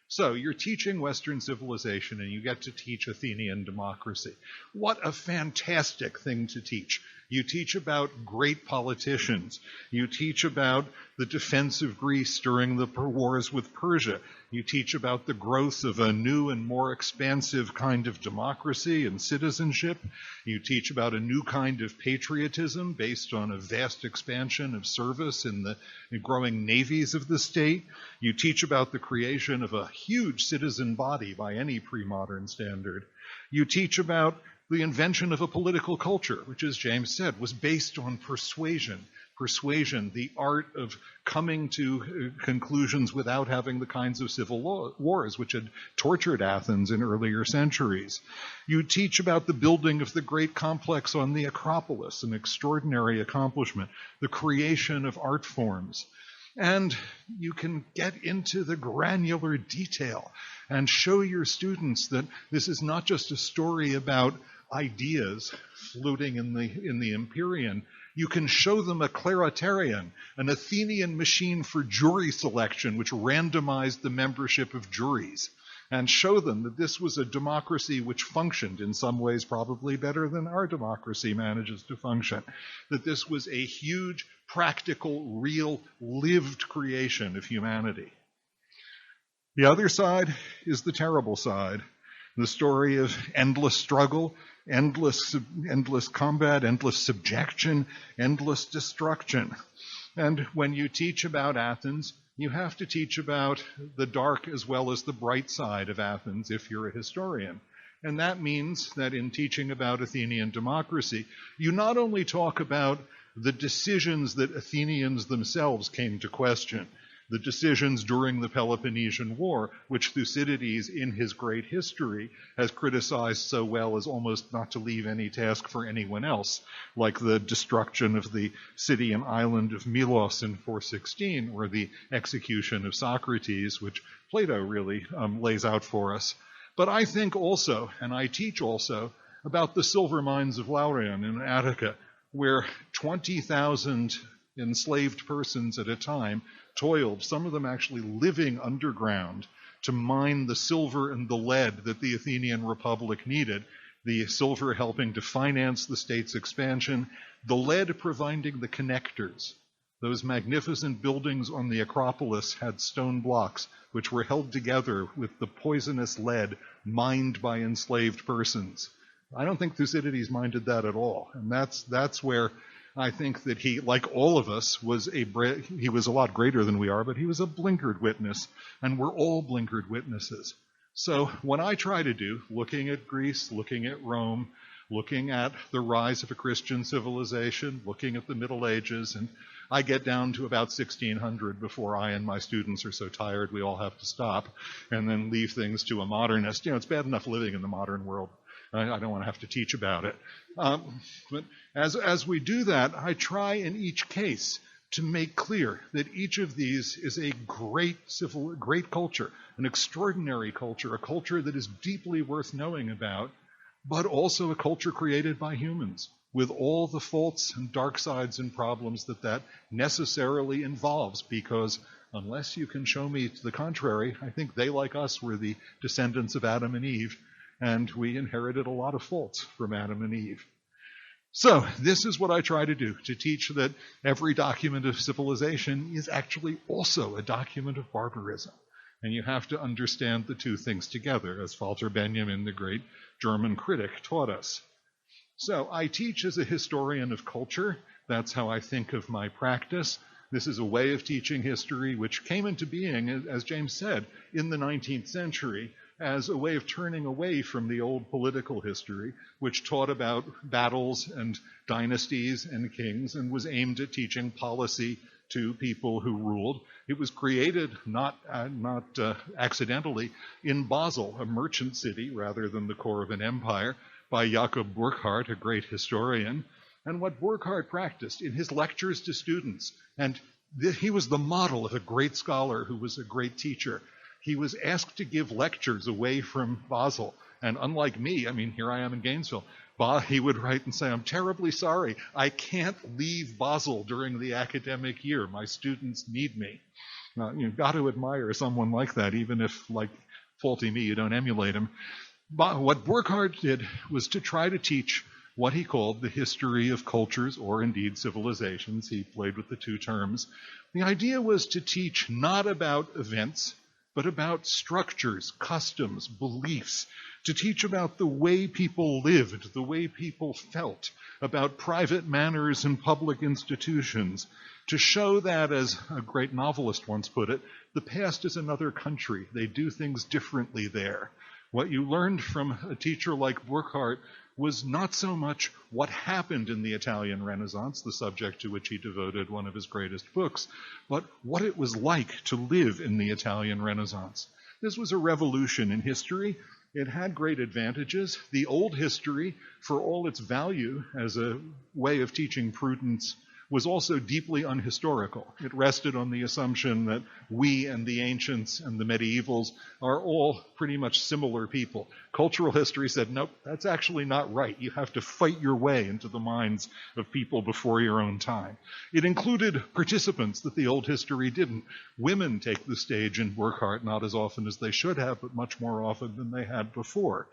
So you're teaching Western civilization, and you get to teach Athenian democracy. What a fantastic thing to teach. You teach about great politicians. You teach about the defense of Greece during the wars with Persia. You teach about the growth of a new and more expansive kind of democracy and citizenship. You teach about a new kind of patriotism based on a vast expansion of service in the growing navies of the state. You teach about the creation of a huge citizen body by any pre-modern standard. You teach about the invention of a political culture, which, as James said, was based on persuasion. persuasion, the art of coming to conclusions without having the kinds of civil wars which had tortured Athens in earlier centuries. You teach about the building of the great complex on the Acropolis, an extraordinary accomplishment, the creation of art forms. And you can get into the granular detail and show your students that this is not just a story about ideas floating in the Empyrean. You can show them a claritarian, an Athenian machine for jury selection, which randomized the membership of juries, and show them that this was a democracy which functioned in some ways probably better than our democracy manages to function, that this was a huge, practical, real, lived creation of humanity. The other side is the terrible side, the story of endless struggle, endless combat, endless subjection, endless destruction. And when you teach about Athens, you have to teach about the dark as well as the bright side of Athens if you're a historian. And that means that in teaching about Athenian democracy, you not only talk about the decisions that Athenians themselves came to question, the decisions during the Peloponnesian War, which Thucydides, in his great history, has criticized so well as almost not to leave any task for anyone else, like the destruction of the city and island of Milos in 416, or the execution of Socrates, which Plato really lays out for us. But I think also, and I teach also, about the silver mines of Laurion in Attica, where 20,000 enslaved persons at a time toiled, some of them actually living underground, to mine the silver and the lead that the Athenian Republic needed, the silver helping to finance the state's expansion, the lead providing the connectors. Those magnificent buildings on the Acropolis had stone blocks which were held together with the poisonous lead mined by enslaved persons. I don't think Thucydides minded that at all, and that's where I think that he, like all of us, he was a lot greater than we are, but he was a blinkered witness, and we're all blinkered witnesses. So what I try to do, looking at Greece, looking at Rome, looking at the rise of a Christian civilization, looking at the Middle Ages, and I get down to about 1600 before I and my students are so tired we all have to stop, and then leave things to a modernist. It's bad enough living in the modern world. I don't want to have to teach about it. But as we do that, I try in each case to make clear that each of these is a great culture, an extraordinary culture, a culture that is deeply worth knowing about, but also a culture created by humans, with all the faults and dark sides and problems that necessarily involves, because unless you can show me to the contrary, I think they, like us, were the descendants of Adam and Eve, and we inherited a lot of faults from Adam and Eve. So this is what I try to do, to teach that every document of civilization is actually also a document of barbarism. And you have to understand the two things together, as Walter Benjamin, the great German critic, taught us. So I teach as a historian of culture. That's how I think of my practice. This is a way of teaching history which came into being, as James said, in the 19th century, as a way of turning away from the old political history, which taught about battles and dynasties and kings and was aimed at teaching policy to people who ruled. It was created not accidentally in Basel, a merchant city rather than the core of an empire, by Jakob Burckhardt, a great historian. And what Burckhardt practiced in his lectures to students, and he was the model of a great scholar who was a great teacher. He was asked to give lectures away from Basel. And unlike me, here I am in Gainesville, he would write and say, I'm terribly sorry, I can't leave Basel during the academic year. My students need me. You've got to admire someone like that, even if, like faulty me, you don't emulate him. But what Burckhardt did was to try to teach what he called the history of cultures, or indeed civilizations. He played with the two terms. The idea was to teach not about events, but about structures, customs, beliefs, to teach about the way people lived, the way people felt, about private manners and public institutions, to show that, as a great novelist once put it, the past is another country. They do things differently there. What you learned from a teacher like Burckhardt was not so much what happened in the Italian Renaissance, the subject to which he devoted one of his greatest books, but what it was like to live in the Italian Renaissance. This was a revolution in history. It had great advantages. The old history, for all its value as a way of teaching prudence, was also deeply unhistorical. It rested on the assumption that we and the ancients and the medievals are all pretty much similar people. Cultural history said, nope, that's actually not right. You have to fight your way into the minds of people before your own time. It included participants that the old history didn't. Women take the stage in Burckhardt, not as often as they should have, but much more often than they had before.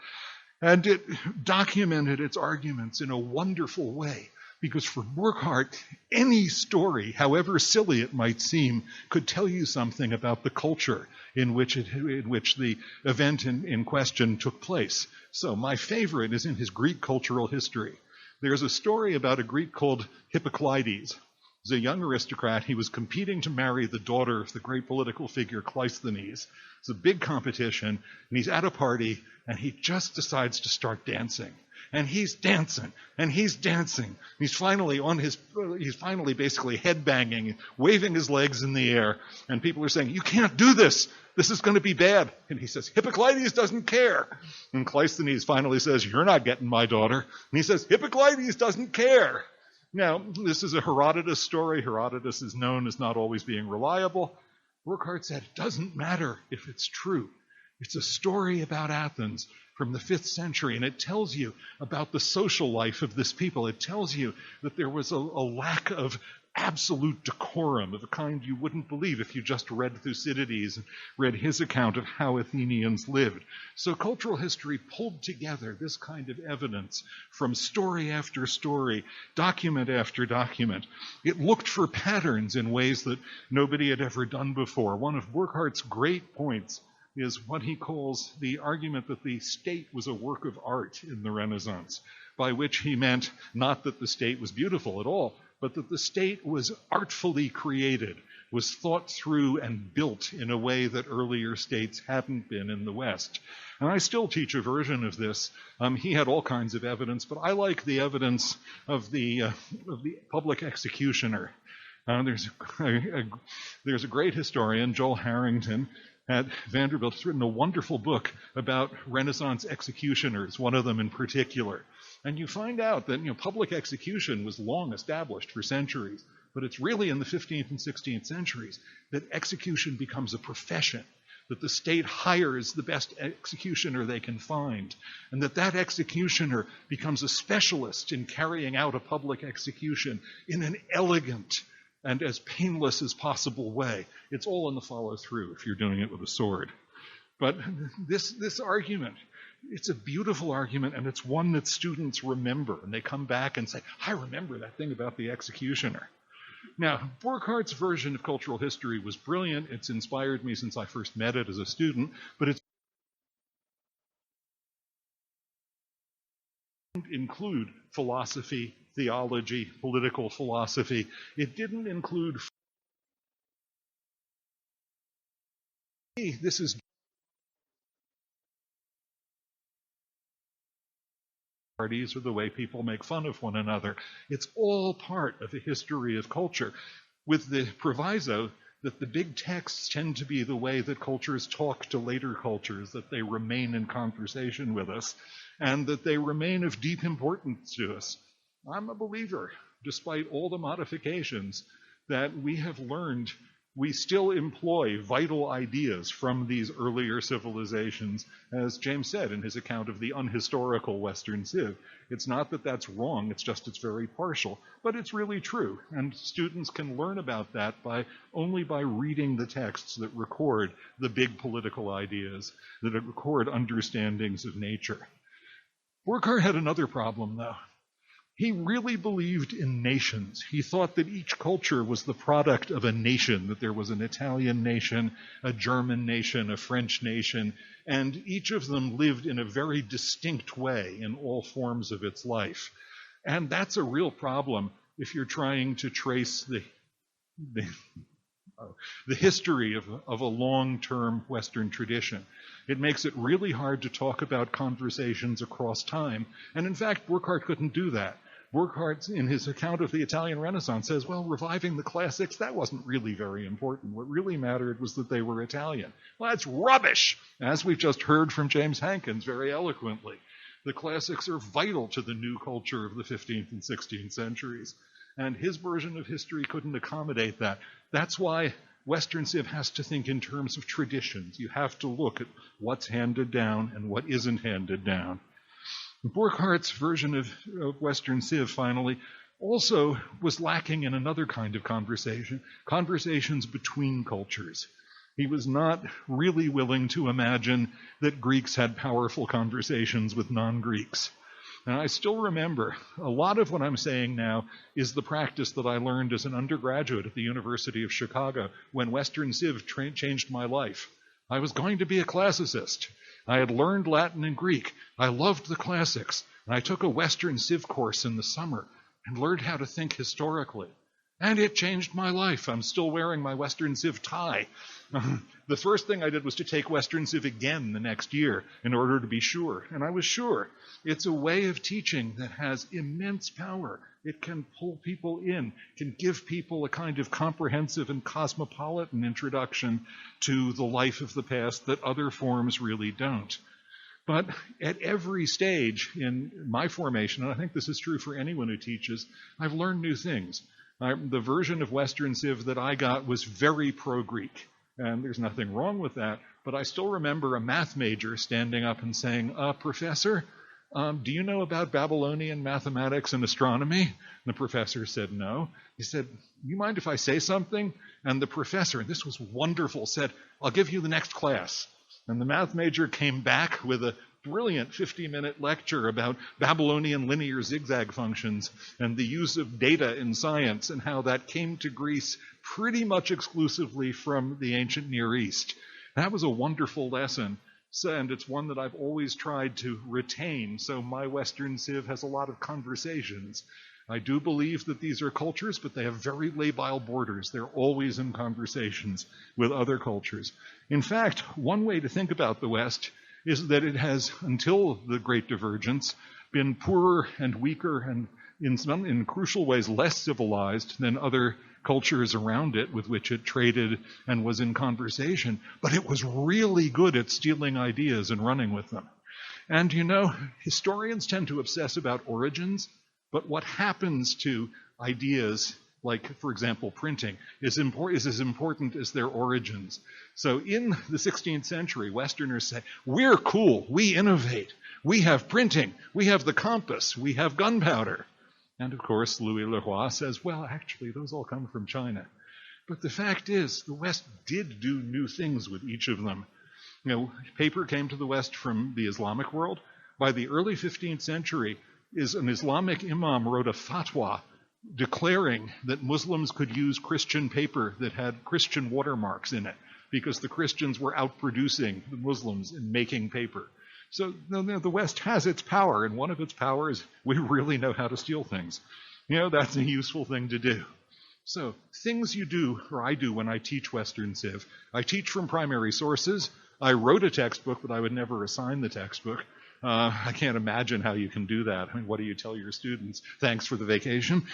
And it documented its arguments in a wonderful way. Because for Burckhardt, any story, however silly it might seem, could tell you something about the culture in which the event in question took place. So my favorite is in his Greek cultural history. There's a story about a Greek called Hippocleides. As a young aristocrat, he was competing to marry the daughter of the great political figure Cleisthenes. It's a big competition, and he's at a party, and he just decides to start dancing. And he's dancing, and he's dancing. He's finally basically headbanging, waving his legs in the air, and people are saying, you can't do this. This is going to be bad. And he says, Hippocleides doesn't care. And Cleisthenes finally says, you're not getting my daughter. And he says, Hippocleides doesn't care. Now, this is a Herodotus story. Herodotus is known as not always being reliable. Burckhardt said, it doesn't matter if it's true. It's a story about Athens from the 5th century, and it tells you about the social life of this people. It tells you that there was a lack of absolute decorum of a kind you wouldn't believe if you just read Thucydides and read his account of how Athenians lived. So cultural history pulled together this kind of evidence from story after story, document after document. It looked for patterns in ways that nobody had ever done before. One of Burckhardt's great points is what he calls the argument that the state was a work of art in the Renaissance, by which he meant not that the state was beautiful at all, but that the state was artfully created, was thought through and built in a way that earlier states hadn't been in the West. And I still teach a version of this. He had all kinds of evidence, but I like the evidence of the public executioner. There's a great historian, Joel Harrington, at Vanderbilt. He's written a wonderful book about Renaissance executioners, one of them in particular. And you find out that public execution was long established for centuries, but it's really in the 15th and 16th centuries that execution becomes a profession, that the state hires the best executioner they can find, and that executioner becomes a specialist in carrying out a public execution in an elegant and as painless as possible way. It's all in the follow-through if you're doing it with a sword. But this argument, it's a beautiful argument, and it's one that students remember, and they come back and say, I remember that thing about the executioner. Now, Burckhardt's version of cultural history was brilliant. It's inspired me since I first met it as a student, but it didn't include philosophy, theology, political philosophy. It didn't include this is parties or the way people make fun of one another. It's all part of a history of culture, with the proviso that the big texts tend to be the way that cultures talk to later cultures, that they remain in conversation with us, and that they remain of deep importance to us. I'm a believer, despite all the modifications, that we have learned we still employ vital ideas from these earlier civilizations, as James said in his account of the unhistorical Western Civ. It's not that that's wrong, it's just it's very partial, but it's really true. And students can learn about that only by reading the texts that record the big political ideas, that record understandings of nature. Burckhardt had another problem, though. He really believed in nations. He thought that each culture was the product of a nation, that there was an Italian nation, a German nation, a French nation, and each of them lived in a very distinct way in all forms of its life. And that's a real problem if you're trying to trace the the history of a long-term Western tradition. It makes it really hard to talk about conversations across time. And in fact, Burckhardt couldn't do that. Burckhardt, in his account of the Italian Renaissance, says, well, reviving the classics, that wasn't really very important. What really mattered was that they were Italian. Well, that's rubbish, as we've just heard from James Hankins very eloquently. The classics are vital to the new culture of the 15th and 16th centuries. And his version of history couldn't accommodate that. That's why Western Civ has to think in terms of traditions. You have to look at what's handed down and what isn't handed down. Burckhardt's version of Western Civ, finally, also was lacking in another kind of conversation, conversations between cultures. He was not really willing to imagine that Greeks had powerful conversations with non-Greeks. And I still remember a lot of what I'm saying now is the practice that I learned as an undergraduate at the University of Chicago when Western Civ changed my life. I was going to be a classicist. I had learned Latin and Greek. I loved the classics. And I took a Western Civ course in the summer and learned how to think historically. And it changed my life. I'm still wearing my Western Civ tie. The first thing I did was to take Western Civ again the next year in order to be sure. And I was sure. It's a way of teaching that has immense power. It can pull people in, can give people a kind of comprehensive and cosmopolitan introduction to the life of the past that other forms really don't. But at every stage in my formation, and I think this is true for anyone who teaches, I've learned new things. The version of Western Civ that I got was very pro-Greek, and there's nothing wrong with that, but I still remember a math major standing up and saying, Professor, do you know about Babylonian mathematics and astronomy? And the professor said no. He said, you mind if I say something? And the professor, and this was wonderful, said, I'll give you the next class. And the math major came back with a brilliant 50-minute lecture about Babylonian linear zigzag functions and the use of data in science and how that came to Greece pretty much exclusively from the ancient Near East. That was a wonderful lesson, and it's one that I've always tried to retain, so my Western Civ has a lot of conversations. I do believe that these are cultures, but they have very labile borders. They're always in conversations with other cultures. In fact, one way to think about the West is that it has, until the Great Divergence, been poorer and weaker and in crucial ways less civilized than other cultures around it with which it traded and was in conversation. But it was really good at stealing ideas and running with them. And you know, historians tend to obsess about origins, but what happens to ideas, like, for example, printing, is as important as their origins. So in the 16th century, Westerners say, we're cool, we innovate, we have printing, we have the compass, we have gunpowder. And of course, Louis Leroy says, well, actually, those all come from China. But the fact is, the West did do new things with each of them. You know, paper came to the West from the Islamic world. By the early 15th century, an Islamic imam wrote a fatwa declaring that Muslims could use Christian paper that had Christian watermarks in it because the Christians were outproducing the Muslims in making paper. So the West has its power, and one of its powers, we really know how to steal things. You know, that's a useful thing to do. So things you do, or I do when I teach Western Civ. I teach from primary sources. I wrote a textbook, but I would never assign the textbook. I can't imagine how you can do that. I mean, what do you tell your students? Thanks for the vacation.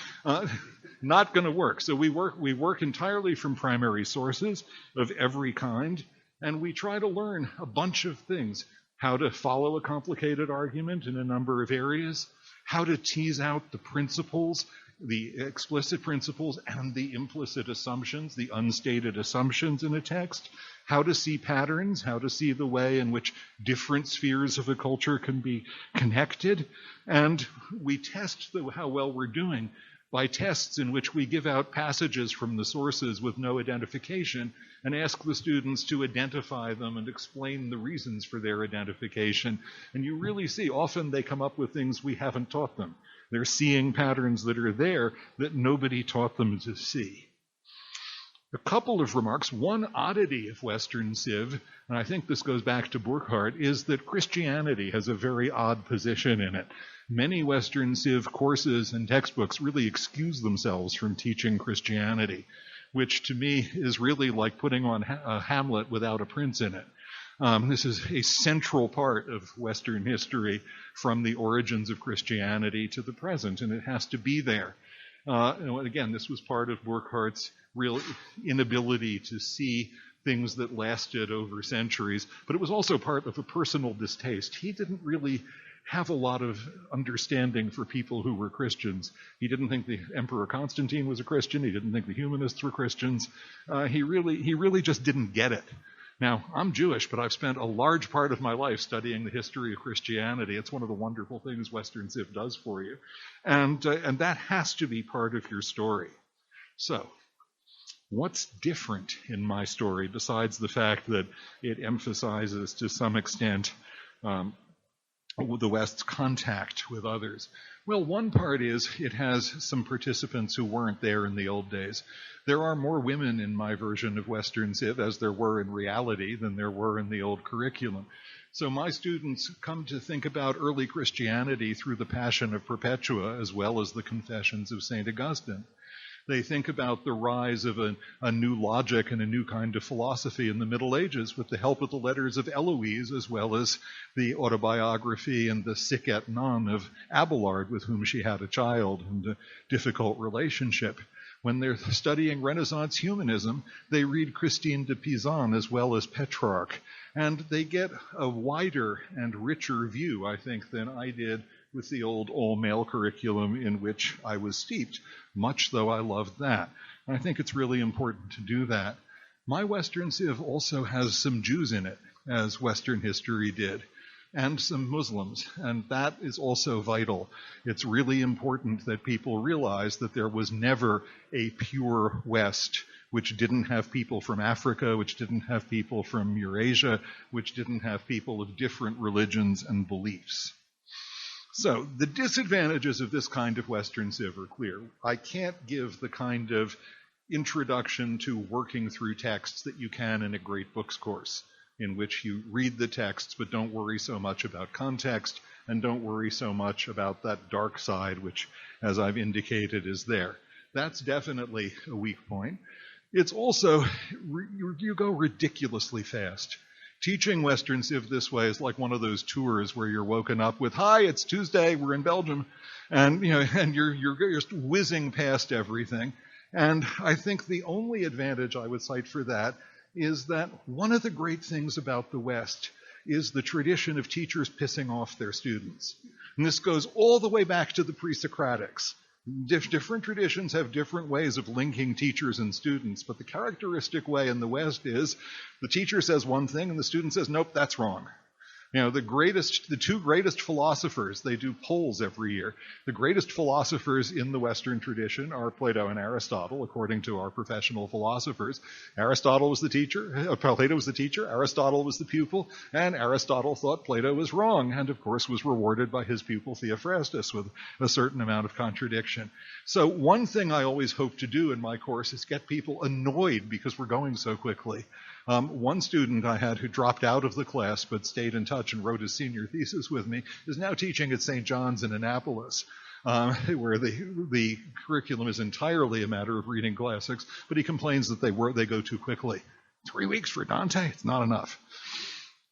Not going to work. So we work entirely from primary sources of every kind, and we try to learn a bunch of things. How to follow a complicated argument in a number of areas, how to tease out the principles, the explicit principles and the implicit assumptions, the unstated assumptions in a text, how to see patterns, how to see the way in which different spheres of a culture can be connected. And we test how well we're doing by tests in which we give out passages from the sources with no identification and ask the students to identify them and explain the reasons for their identification. And you really see, often they come up with things we haven't taught them. They're seeing patterns that are there that nobody taught them to see. A couple of remarks. One oddity of Western Civ, and I think this goes back to Burckhardt, is that Christianity has a very odd position in it. Many Western Civ courses and textbooks really excuse themselves from teaching Christianity. which to me is really like putting on a Hamlet without a prince in it. This is a central part of Western history from the origins of Christianity to the present, and it has to be there. Again, this was part of Burckhardt's real inability to see things that lasted over centuries, but it was also part of a personal distaste. He didn't really have a lot of understanding for people who were Christians. He didn't think the Emperor Constantine was a Christian. He didn't think the humanists were Christians. He really just didn't get it. Now, I'm Jewish, but I've spent a large part of my life studying the history of Christianity. It's one of the wonderful things Western Civ does for you. And that has to be part of your story. So, what's different in my story besides the fact that it emphasizes to some extent the West's contact with others? Well, one part is it has some participants who weren't there in the old days. There are more women in my version of Western Civ, as there were in reality, than there were in the old curriculum. So my students come to think about early Christianity through the Passion of Perpetua, as well as the Confessions of St. Augustine. They think about the rise of a new logic and a new kind of philosophy in the Middle Ages with the help of the letters of Eloise, as well as the autobiography and the sic et non of Abelard, with whom she had a child and a difficult relationship. When they're studying Renaissance humanism, they read Christine de Pizan as well as Petrarch, and they get a wider and richer view, I think, than I did with the old all-male curriculum in which I was steeped, much though I loved that. And I think it's really important to do that. My Western Civ also has some Jews in it, as Western history did, and some Muslims, and that is also vital. It's really important that people realize that there was never a pure West which didn't have people from Africa, which didn't have people from Eurasia, which didn't have people of different religions and beliefs. So the disadvantages of this kind of Western Civ are clear. I can't give the kind of introduction to working through texts that you can in a great books course, in which you read the texts but don't worry so much about context and don't worry so much about that dark side, which, as I've indicated, is there. That's definitely a weak point. It's also, you go ridiculously fast. Teaching Western Civ this way is like one of those tours where you're woken up with, "Hi, it's Tuesday, we're in Belgium," and you're just whizzing past everything. And I think the only advantage I would cite for that is that one of the great things about the West is the tradition of teachers pissing off their students. And this goes all the way back to the pre-Socratics. Different traditions have different ways of linking teachers and students, but the characteristic way in the West is the teacher says one thing and the student says, "Nope, that's wrong." The two greatest philosophers, they do polls every year. The greatest philosophers in the Western tradition are Plato and Aristotle, according to our professional philosophers. Plato was the teacher, Aristotle was the pupil, and Aristotle thought Plato was wrong, and of course was rewarded by his pupil Theophrastus with a certain amount of contradiction. So one thing I always hope to do in my course is get people annoyed because we're going so quickly. One student I had who dropped out of the class but stayed in touch and wrote his senior thesis with me is now teaching at St. John's in Annapolis, where the curriculum is entirely a matter of reading classics, but he complains that they go too quickly. 3 weeks for Dante? It's not enough.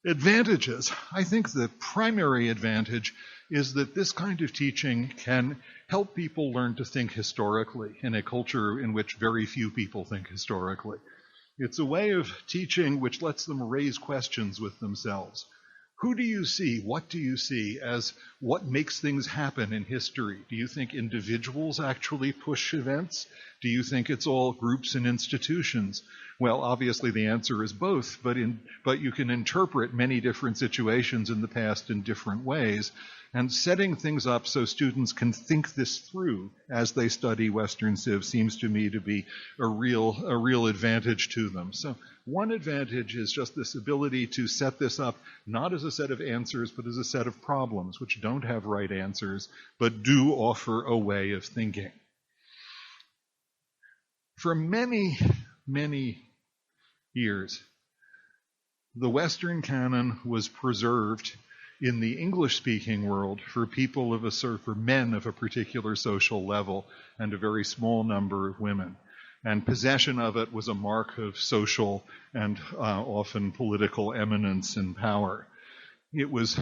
Advantages. I think the primary advantage is that this kind of teaching can help people learn to think historically in a culture in which very few people think historically. It's a way of teaching which lets them raise questions with themselves. Who do you see? What do you see as what makes things happen in history? Do you think individuals actually push events? Do you think it's all groups and institutions? Well, obviously the answer is both, but you can interpret many different situations in the past in different ways. And setting things up so students can think this through as they study Western Civ seems to me to be a real advantage to them. So one advantage is just this ability to set this up not as a set of answers, but as a set of problems which don't have right answers, but do offer a way of thinking. For many, many years, the Western canon was preserved in the English-speaking world for men of a particular social level and a very small number of women. and possession of it was a mark of social and often political eminence and power. It was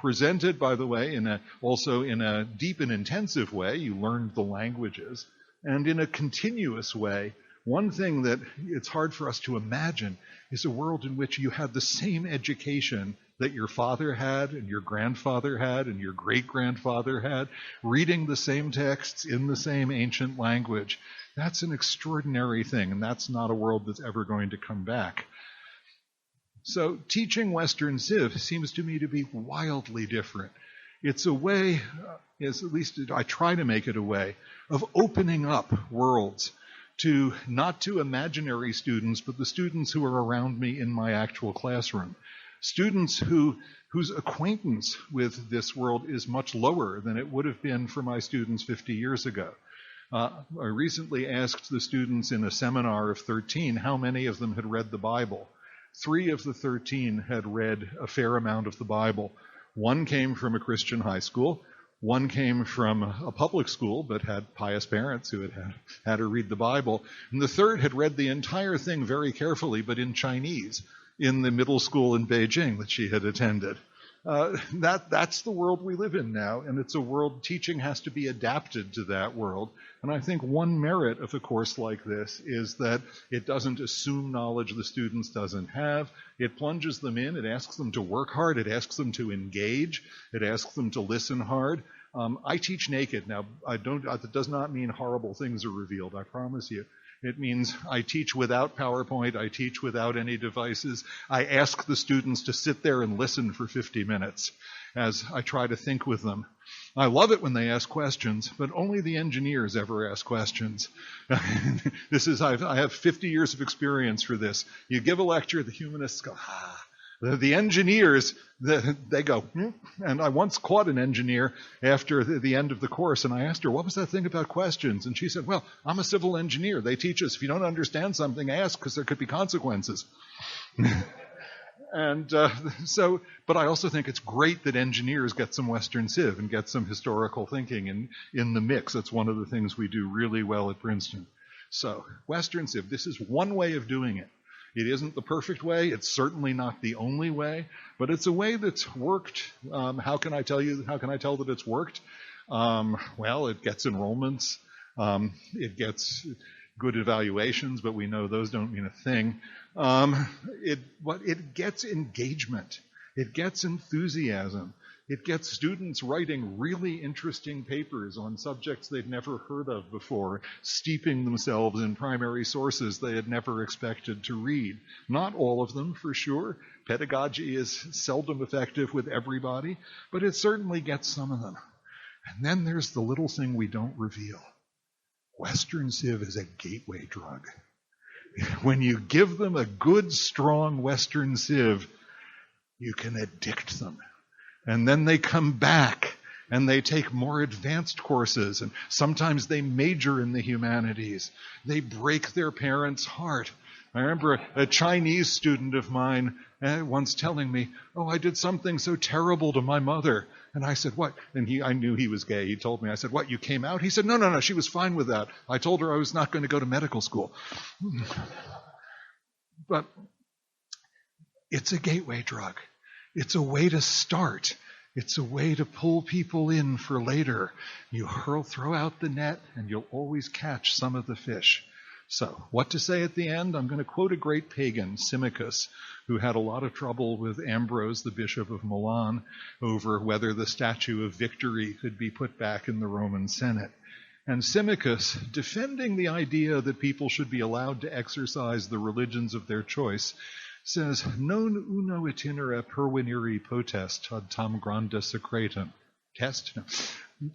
presented, by the way, also in a deep and intensive way. You learned the languages, and in a continuous way. One thing that it's hard for us to imagine is a world in which you had the same education that your father had and your grandfather had and your great-grandfather had, reading the same texts in the same ancient language. That's an extraordinary thing, and that's not a world that's ever going to come back. So teaching Western Civ seems to me to be wildly different. It's a way, at least I try to make it a way, of opening up worlds to not to imaginary students, but the students who are around me in my actual classroom. Students whose acquaintance with this world is much lower than it would have been for my students 50 years ago. I recently asked the students in a seminar of 13 how many of them had read the Bible. 3 of the 13 had read a fair amount of the Bible. 1 came from a Christian high school. 1 came from a public school, but had pious parents who had her read the Bible. And the 3rd had read the entire thing very carefully, but in Chinese, in the middle school in Beijing that she had attended. That's the world we live in now, and it's a world teaching has to be adapted to that world. And I think one merit of a course like this is that it doesn't assume knowledge the students doesn't have. It plunges them in, it asks them to work hard, it asks them to engage, it asks them to listen hard. I teach naked. Now, that does not mean horrible things are revealed, I promise you. It means I teach without PowerPoint, I teach without any devices. I ask the students to sit there and listen for 50 minutes as I try to think with them. I love it when they ask questions, but only the engineers ever ask questions. I have 50 years of experience for this. You give a lecture, the humanists go, ah. The engineers, they go, and I once caught an engineer after the end of the course, and I asked her, what was that thing about questions? And she said, well, I'm a civil engineer. They teach us if you don't understand something, ask, because there could be consequences. And but I also think it's great that engineers get some Western Civ and get some historical thinking in the mix. That's one of the things we do really well at Princeton. So Western Civ, this is one way of doing it. It isn't the perfect way. It's certainly not the only way, but it's a way that's worked. How can I tell that it's worked? Well, it gets enrollments. It gets good evaluations, but we know those don't mean a thing. It gets engagement. It gets enthusiasm. It gets students writing really interesting papers on subjects they'd never heard of before, steeping themselves in primary sources they had never expected to read. Not all of them, for sure. Pedagogy is seldom effective with everybody, but it certainly gets some of them. And then there's the little thing we don't reveal. Western Civ is a gateway drug. When you give them a good, strong Western Civ, you can addict them. And then they come back and they take more advanced courses, and sometimes they major in the humanities. They break their parents' heart. I remember a Chinese student of mine once telling me, oh, I did something so terrible to my mother. And I said, what? And I knew he was gay. He told me, I said, what, you came out? He said, no, she was fine with that. I told her I was not going to go to medical school. But it's a gateway drug. It's a way to start. It's a way to pull people in for later. You throw out the net, and you'll always catch some of the fish. So, what to say at the end? I'm going to quote a great pagan, Symmachus, who had a lot of trouble with Ambrose, the bishop of Milan, over whether the statue of victory could be put back in the Roman Senate. And Symmachus, defending the idea that people should be allowed to exercise the religions of their choice, says, non uno itinere perveniri potest ad tam granda secretum. Test? No.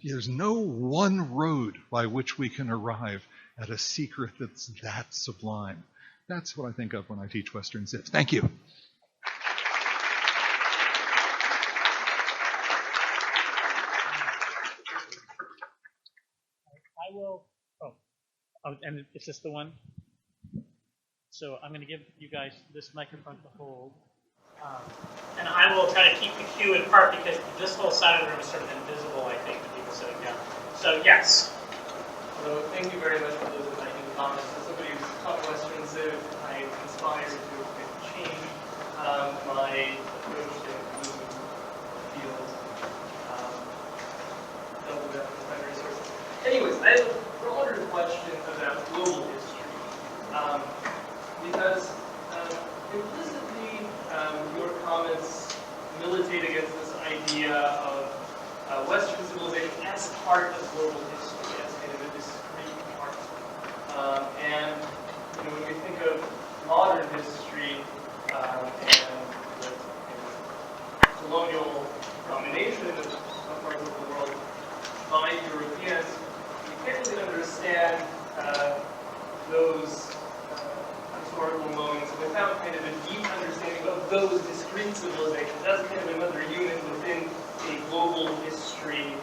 There's no one road by which we can arrive at a secret that's that sublime. That's what I think of when I teach Western Civ. Thank you. I will, and is this the one? So I'm going to give you guys this microphone to hold. And I will try to keep the cue in part because this whole side of the room is sort of invisible, I think, to people sitting down. So, yes. So thank you very much for those inviting comments. As somebody because implicitly your comments militate against this idea of Western civilization as part of global history, as kind of a discrete part. And when we think of modern history and the colonial domination of some parts of the world by Europeans, we can't really understand those historical moments without kind of a deep understanding of those discrete civilizations. That's kind of another unit within a global history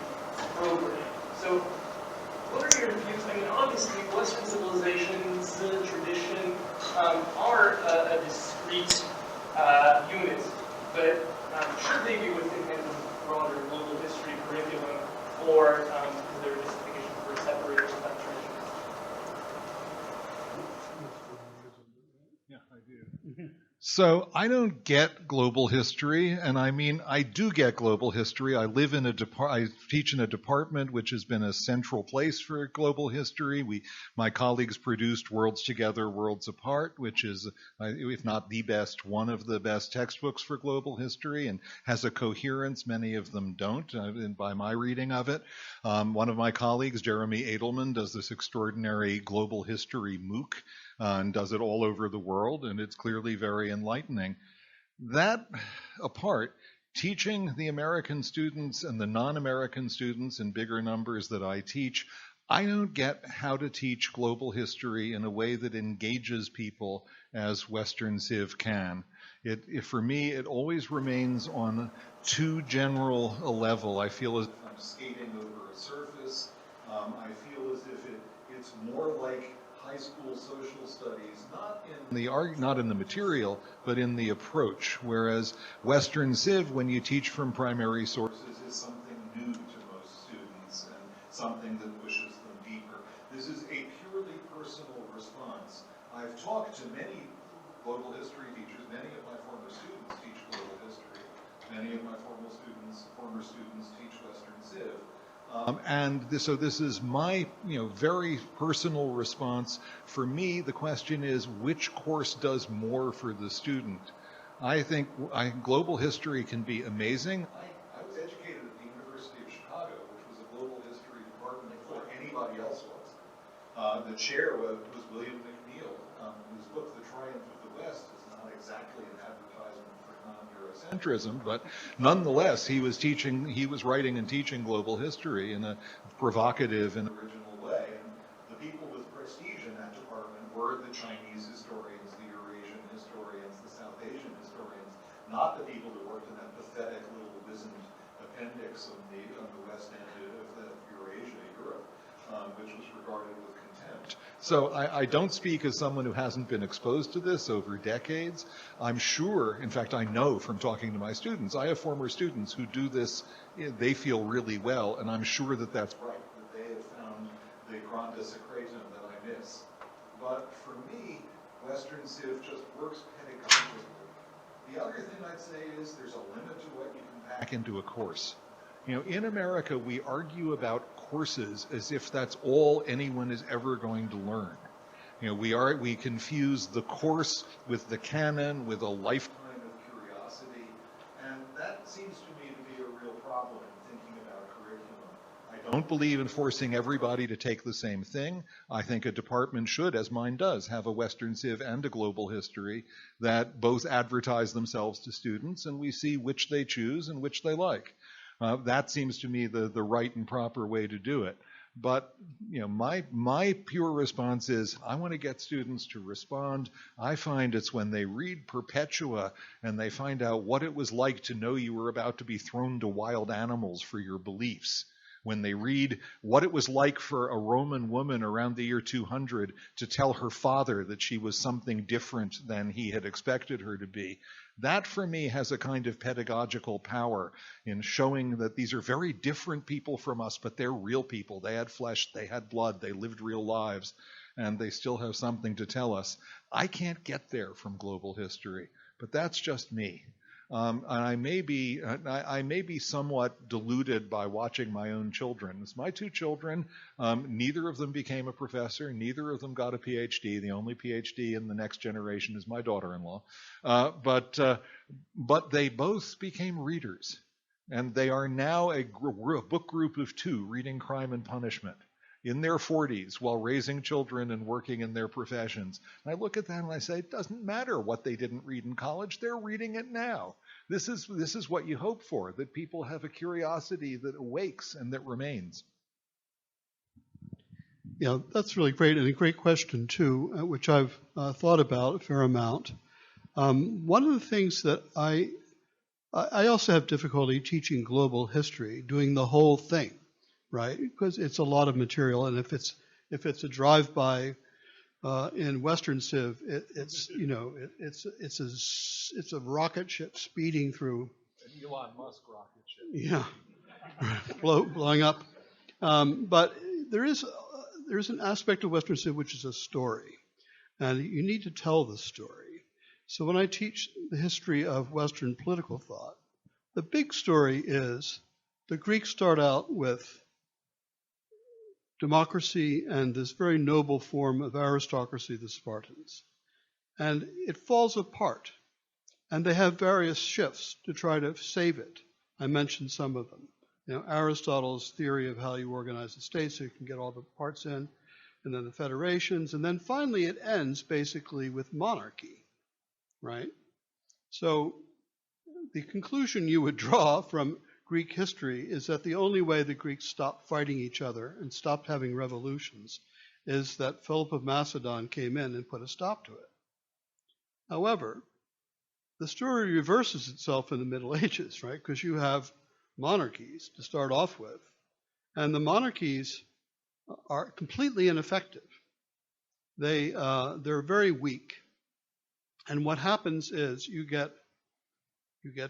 program. So what are your views? I mean, obviously, Western civilizations, tradition, are a discrete unit, but should they be within kind of a broader global history curriculum, or is there a justification for separating that tradition? Yeah, I do. So I don't get global history, and I mean I do get global history. I live in I teach in a department which has been a central place for global history. My colleagues produced Worlds Together, Worlds Apart, which is, if not the best, one of the best textbooks for global history, and has a coherence many of them don't, by my reading of it. One of my colleagues, Jeremy Edelman, does this extraordinary global history MOOC, and does it all over the world, and it's clearly very enlightening. That apart, teaching the American students and the non-American students in bigger numbers that I teach, I don't get how to teach global history in a way that engages people as Western Civ can. For me, it always remains on too general a level. I feel as if I'm skating over a surface. I feel as if it's more like high school social studies, not in the material, but in the approach. Whereas Western Civ, when you teach from primary sources, is something new to most students and something that pushes them deeper. This is a purely personal response. I've talked to many global history teachers. Many of my former students teach global history. Many of my former students teach Western Civ. So this is my very personal response. For me, the question is, which course does more for the student? I think global history can be amazing. I was educated at the University of Chicago, which was a global history department before anybody else was. The chair was William McNeill, whose book, The Triumph of the West, is not exactly an advertisement for non-Eurocentrism, but nonetheless, he was writing and teaching global history in a provocative and original way. And the people with prestige in that department were the Chinese historians, the Eurasian historians, the South Asian historians, not the people that worked in that pathetic little wizened appendix on the west end of Eurasia, Europe, which was regarded with contempt. So I don't speak as someone who hasn't been exposed to this over decades. I'm sure, in fact, I know from talking to my students, I have former students who do this, they feel really well, and I'm sure that that's right, that they have found the granda secretum that I miss. But for me, Western Civ just works pedagogically. The other thing I'd say is there's a limit to what you can pack into a course. In America, we argue about courses as if that's all anyone is ever going to learn. We confuse the course with the canon, with a lifetime of curiosity, and that seems to me to be a real problem in thinking about curriculum. I don't believe in forcing everybody to take the same thing. I think a department should, as mine does, have a Western Civ and a global history that both advertise themselves to students, and we see which they choose and which they like. That seems to me the right and proper way to do it. But my pure response is I want to get students to respond. I find it's when they read Perpetua and they find out what it was like to know you were about to be thrown to wild animals for your beliefs. When they read what it was like for a Roman woman around the year 200 to tell her father that she was something different than he had expected her to be. That, for me, has a kind of pedagogical power in showing that these are very different people from us, but they're real people. They had flesh, they had blood, they lived real lives, and they still have something to tell us. I can't get there from global history, but that's just me. And I may be somewhat deluded by watching my own children. It's my two children. Neither of them became a professor. Neither of them got a PhD. The only PhD in the next generation is my daughter-in-law. But they both became readers. And they are now a book group of two reading Crime and Punishment in their 40s while raising children and working in their professions. And I look at that and I say, it doesn't matter what they didn't read in college. They're reading it now. This is what you hope for, that people have a curiosity that awakes and that remains. Yeah, that's really great, and a great question, too, which I've thought about a fair amount. One of the things that I also have difficulty teaching global history, doing the whole thing, right? Because it's a lot of material, and if it's a drive-by in Western Civ, it's a rocket ship speeding through. An Elon Musk rocket ship. Yeah, blowing up. But there is an aspect of Western Civ which is a story, and you need to tell the story. So when I teach the history of Western political thought, the big story is the Greeks start out with democracy and this very noble form of aristocracy, the Spartans. And it falls apart. And they have various shifts to try to save it. I mentioned some of them. Aristotle's theory of how you organize the state so you can get all the parts in, and then the federations, and then finally it ends basically with monarchy, right? So the conclusion you would draw from Greek history is that the only way the Greeks stopped fighting each other and stopped having revolutions is that Philip of Macedon came in and put a stop to it. However, the story reverses itself in the Middle Ages, right? Because you have monarchies to start off with, and the monarchies are completely ineffective. They're very weak, and what happens is you get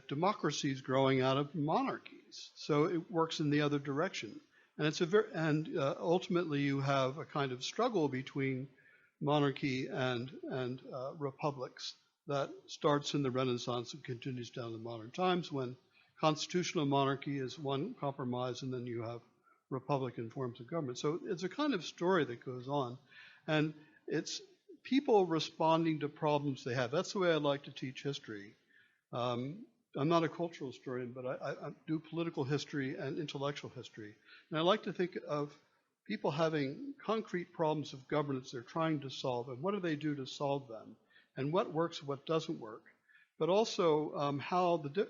democracies growing out of monarchies. So it works in the other direction, and ultimately you have a kind of struggle between monarchy and republics that starts in the Renaissance and continues down to modern times, when constitutional monarchy is one compromise, and then you have republican forms of government. So it's a kind of story that goes on, and it's people responding to problems they have. That's the way I like to teach history. I'm not a cultural historian, but I do political history and intellectual history. And I like to think of people having concrete problems of governance they're trying to solve, and what do they do to solve them, and what works and what doesn't work, but also how the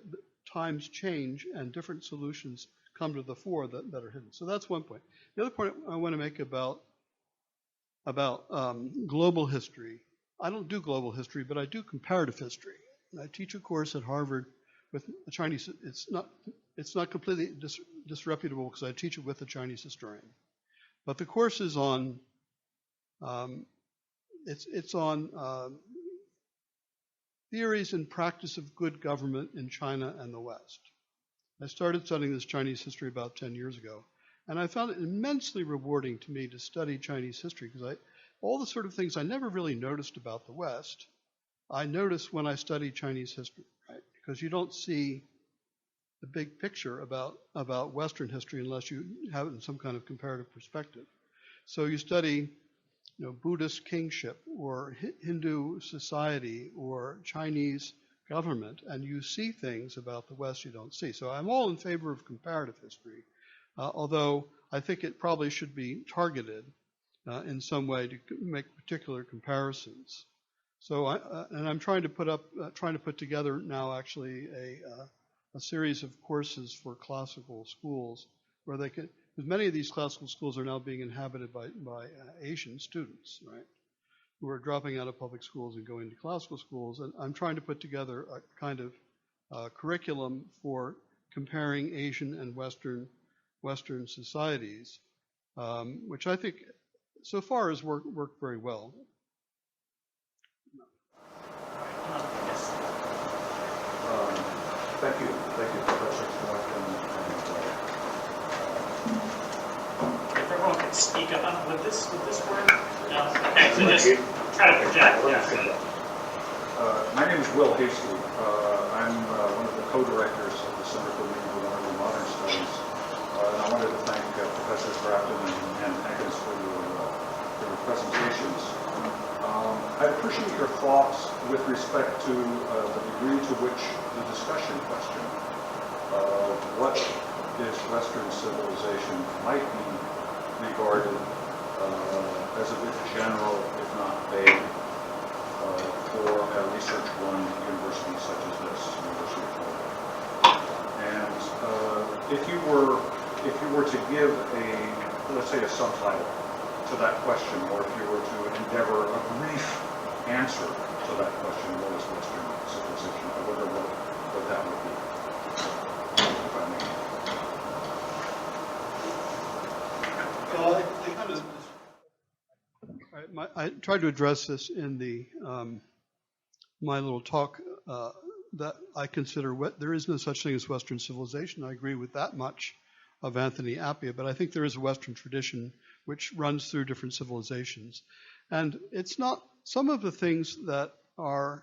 times change and different solutions come to the fore that are hidden. So that's one point. The other point I want to make about global history, I don't do global history, but I do comparative history. And I teach a course at Harvard with a Chinese. It's not completely disreputable because I teach it with a Chinese historian, but the course is on theories and practice of good government in China and the West. I started studying this Chinese history about 10 years ago, and I found it immensely rewarding to me to study Chinese history, because all the sort of things I never really noticed about the West, I noticed when I studied Chinese history, right? Because you don't see the big picture about Western history unless you have it in some kind of comparative perspective. So you study Buddhist kingship or Hindu society or Chinese government, and you see things about the West you don't see. So I'm all in favor of comparative history, although I think it probably should be targeted in some way to make particular comparisons. So I'm trying to put together now actually a series of courses for classical schools where they can. Because many of these classical schools are now being inhabited by Asian students, right, who are dropping out of public schools and going to classical schools. And I'm trying to put together a kind of curriculum for comparing Asian and Western societies, which I think so far has worked very well. Thank you, Professor Thornton. If everyone could speak up, would this work? No. Okay, so just try to project. Yeah. My name is Will Hasty. I'm one of co-directors of the Center for Medieval and Early Modern Studies. And I wanted to thank Professors Grafton and Hankins for your presentations. I appreciate your thoughts with respect to the degree to which the discussion question, what is Western civilization, might be regarded as a bit general, if not vague, for a research-run university such as this, University of Florida. And if you were to give let's say a subtitle to that question, or if you were to endeavor a brief answer to that question, what is Western civilization? I wonder what that would be, if I may. Well, I tried to address this in the my little talk that I consider there is no such thing as Western civilization. I agree with that much of Anthony Appia, but I think there is a Western tradition which runs through different civilizations. And it's not, some of the things that are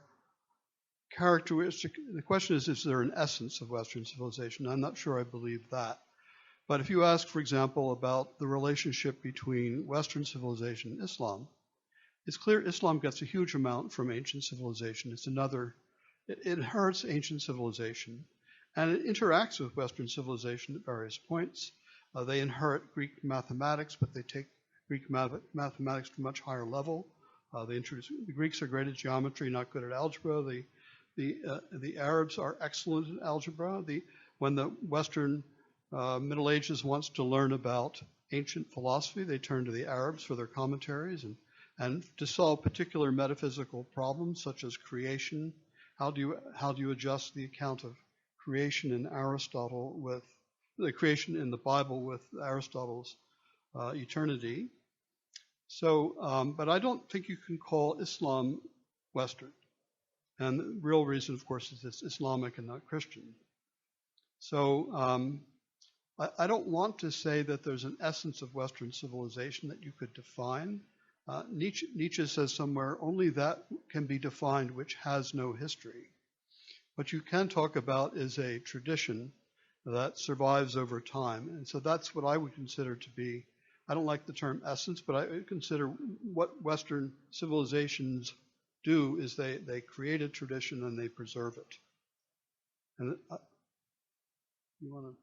characteristic, the question is there an essence of Western civilization? I'm not sure I believe that. But if you ask, for example, about the relationship between Western civilization and Islam, it's clear Islam gets a huge amount from ancient civilization. It inherits ancient civilization, and it interacts with Western civilization at various points. They inherit Greek mathematics, but they take Greek mathematics to a much higher level. The Greeks are great at geometry, not good at algebra. The Arabs are excellent at algebra. When the Western Middle Ages wants to learn about ancient philosophy, they turn to the Arabs for their commentaries and to solve particular metaphysical problems such as creation. How do you adjust the account of creation in Aristotle with the creation in the Bible with Aristotle's eternity? So, but I don't think you can call Islam Western. And the real reason, of course, is it's Islamic and not Christian. So I don't want to say that there's an essence of Western civilization that you could define. Nietzsche says somewhere, only that can be defined which has no history. What you can talk about is a tradition that survives over time. And so that's what I would consider to be, I don't like the term essence, but I consider what Western civilizations do is they create a tradition and they preserve it. And you want to?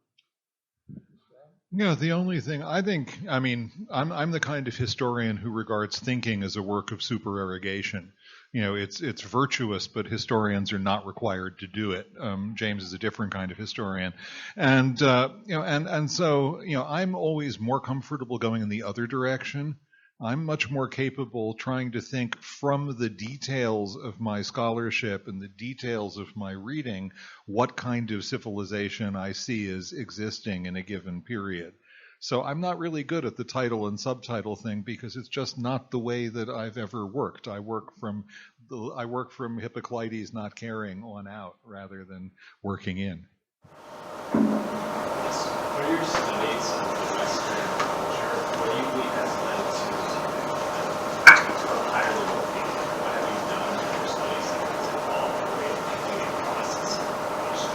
Yeah, the only thing I'm the kind of historian who regards thinking as a work of supererogation. It's virtuous, but historians are not required to do it. James is a different kind of historian, and so I'm always more comfortable going in the other direction. I'm much more capable trying to think from the details of my scholarship and the details of my reading what kind of civilization I see as existing in a given period. So I'm not really good at the title and subtitle thing because it's just not the way that I've ever worked. I work from Hippocrates not caring on out rather than working in. Yes. What are your studies of the Western culture? What do you believe has led to higher level thinking? What have you done in your studies that has evolved your way of thinking and processing information?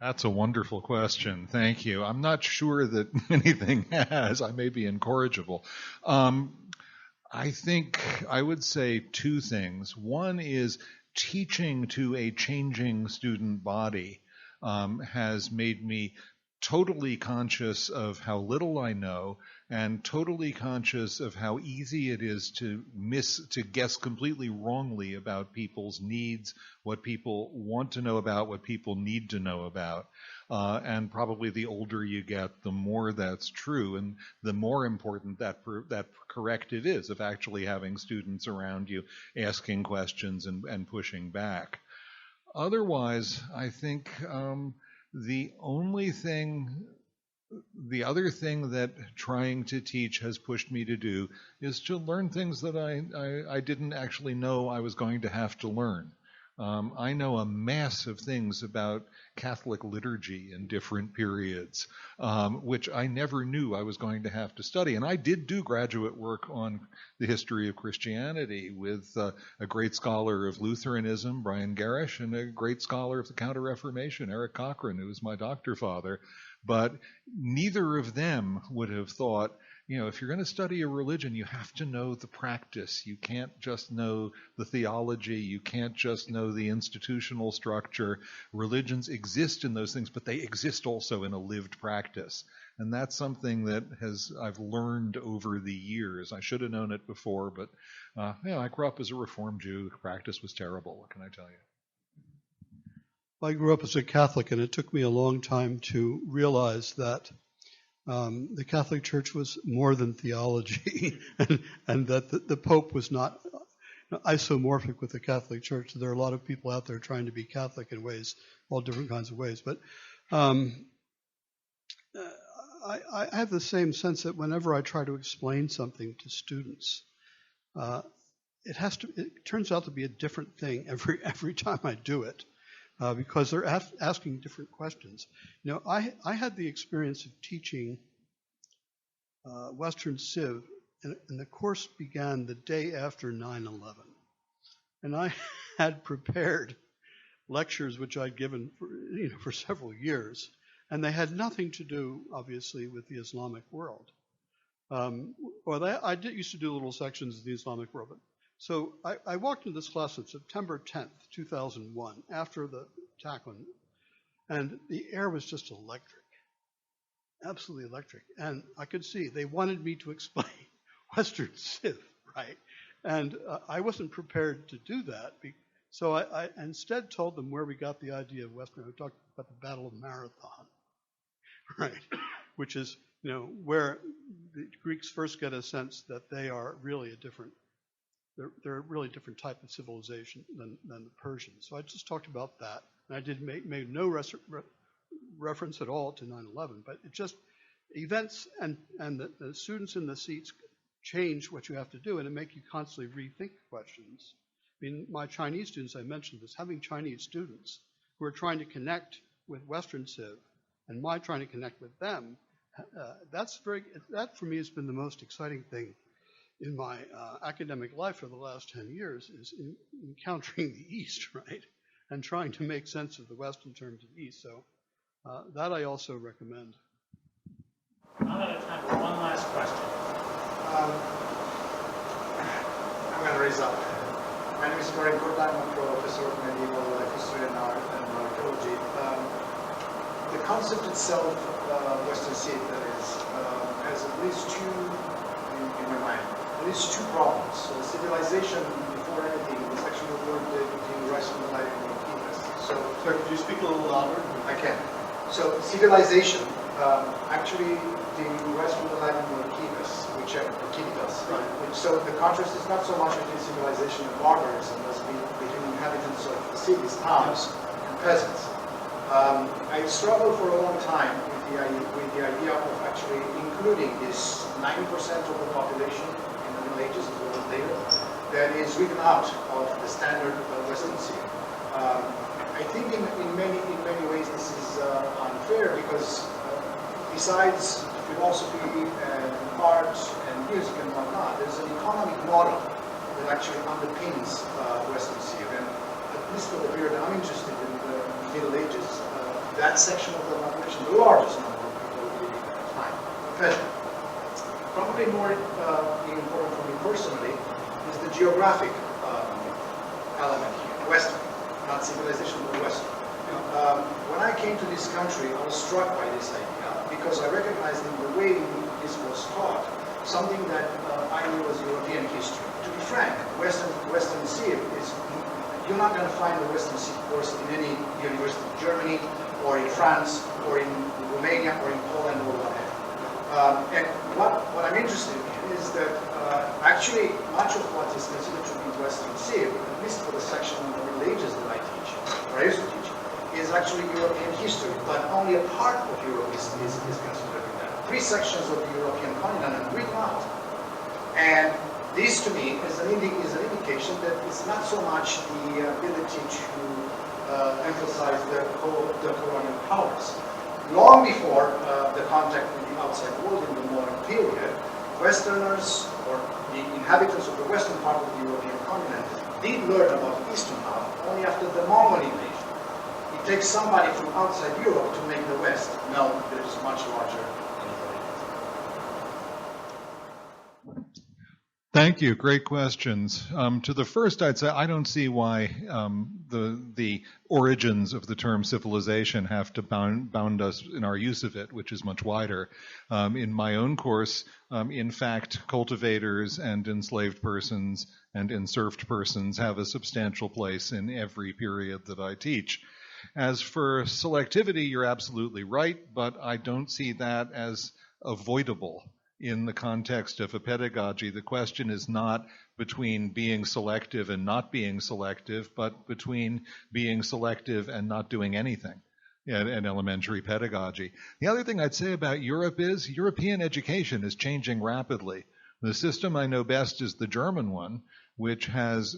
That's a wonderful question. Thank you. I'm not sure that anything has. I may be incorrigible. I think I would say two things. One is teaching to a changing student body has made me totally conscious of how little I know and totally conscious of how easy it is to guess completely wrongly about people's needs, what people want to know about, what people need to know about. And probably the older you get, the more that's true, and the more important that corrective is of actually having students around you asking questions and pushing back. Otherwise, I think the other thing that trying to teach has pushed me to do is to learn things that I didn't actually know I was going to have to learn. I know a mass of things about Catholic liturgy in different periods, which I never knew I was going to have to study. And I did do graduate work on the history of Christianity with a great scholar of Lutheranism, Brian Garish, and a great scholar of the Counter-Reformation, Eric Cochran, who was my doctor father. But neither of them would have thought, if you're going to study a religion, you have to know the practice. You can't just know the theology. You can't just know the institutional structure. Religions exist in those things, but they exist also in a lived practice. And that's something that I've learned over the years. I should have known it before, but I grew up as a Reformed Jew. Practice was terrible. What can I tell you? I grew up as a Catholic, and it took me a long time to realize that the Catholic Church was more than theology, and that the Pope was not isomorphic with the Catholic Church. There are a lot of people out there trying to be Catholic in ways, all different kinds of ways. But I have the same sense that whenever I try to explain something to students, it turns out to be a different thing every time I do it. Because they're asking different questions. I had the experience of teaching Western Civ, and the course began the day after 9/11. And I had prepared lectures which I'd given for several years, and they had nothing to do, obviously, with the Islamic world. I used to do little sections of the Islamic world, but so I walked into this class on September 10th, 2001, after the attack and the air was just electric, absolutely electric. And I could see they wanted me to explain Western Civ, right? And I wasn't prepared to do that. So I instead told them where we got the idea of Western. I talked about the Battle of Marathon, right? Which is, where the Greeks first get a sense that they are really they're a really different type of civilization than the Persians. So I just talked about that. And I did made no reference at all to 9/11, but it just, events and the students in the seats change what you have to do, and it make you constantly rethink questions. I mean, my Chinese students, I mentioned this, having Chinese students who are trying to connect with Western Civ, and my trying to connect with them, that for me has been the most exciting thing in my academic life for the last 10 years, is encountering the East, right? And trying to make sense of the West in terms of the East. So that I also recommend. I'm out of time for one last question. I'm going to raise up. My name is Karim Kurtan. I'm a professor of medieval history and art and archaeology. The concept itself, Western Civ, that is, has at least two, in my mind, at least two problems. So civilization, before anything, is actually the word that the rest of the life in the West. So could you speak a little louder? I can. So civilization, actually, the rest of the Latin word kivas, which right? So the contrast is not so much between civilization and barbarism as between inhabitants of the cities, towns, and peasants. I struggled for a long time with the idea of actually including this 90% of the population in the Middle Ages, as well as later, that is written out of the standard Western Civ. I think in many ways this is unfair, because besides philosophy and art and music and whatnot, there's an economic model that actually underpins Western Civ. And at least for the period I'm interested in, the Middle Ages, that section of the population, the largest number of people living at the time, peasant. Probably more important for me personally is the geographic element here, Western, not civilization, but Western. When I came to this country, I was struck by this idea, because I recognized in the way this was taught something that I knew was European history. To be frank, Western Civ is, you're not going to find the Western Civ course in any university in Germany, or in France, or in Romania, or in Poland, or whatever. And what I'm interested in is that actually much of what is considered to be Western Civ, at least for the section of the Middle Ages that I teach, or I used to teach, is actually European history, but only a part of Europe is considered in that. 3 sections of the European continent are written out. And This to me is an indication that it's not so much the ability to emphasize the colonial powers. Long before the contact with the outside world in the modern period, Westerners or the inhabitants of the western part of the European continent did learn about the eastern half only after the Mongol invasion. It takes somebody from outside Europe to make the West know that it's much larger. Thank you. Great questions. To the first, I'd say I don't see why the origins of the term civilization have to bound us in our use of it, which is much wider. In my own course, in fact, cultivators and enslaved persons and enserfed persons have a substantial place in every period that I teach. As for selectivity, you're absolutely right, but I don't see that as avoidable. In the context of a pedagogy, the question is not between being selective and not being selective, but between being selective and not doing anything in elementary pedagogy. The other thing I'd say about Europe is European education is changing rapidly. The system I know best is the German one, which has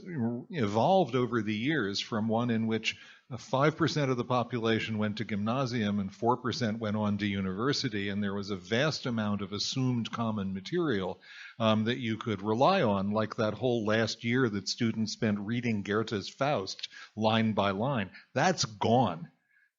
evolved over the years from one in which 5% of the population went to gymnasium and 4% went on to university, and there was a vast amount of assumed common material that you could rely on, like that whole last year that students spent reading Goethe's Faust line by line. That's gone.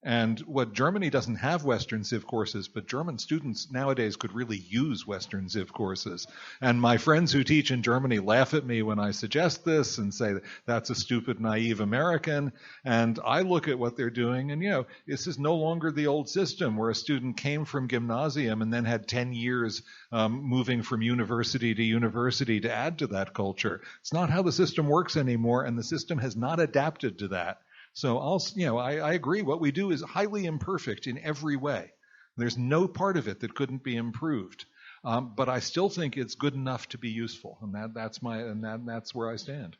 And what Germany doesn't have Western Civ courses, but German students nowadays could really use Western Civ courses. And my friends who teach in Germany laugh at me when I suggest this and say that's a stupid, naive American. And I look at what they're doing, and this is no longer the old system where a student came from gymnasium and then had 10 years moving from university to university to add to that culture. It's not how the system works anymore, and the system has not adapted to that. So I agree. What we do is highly imperfect in every way. There's no part of it that couldn't be improved. But I still think it's good enough to be useful, and that's where I stand.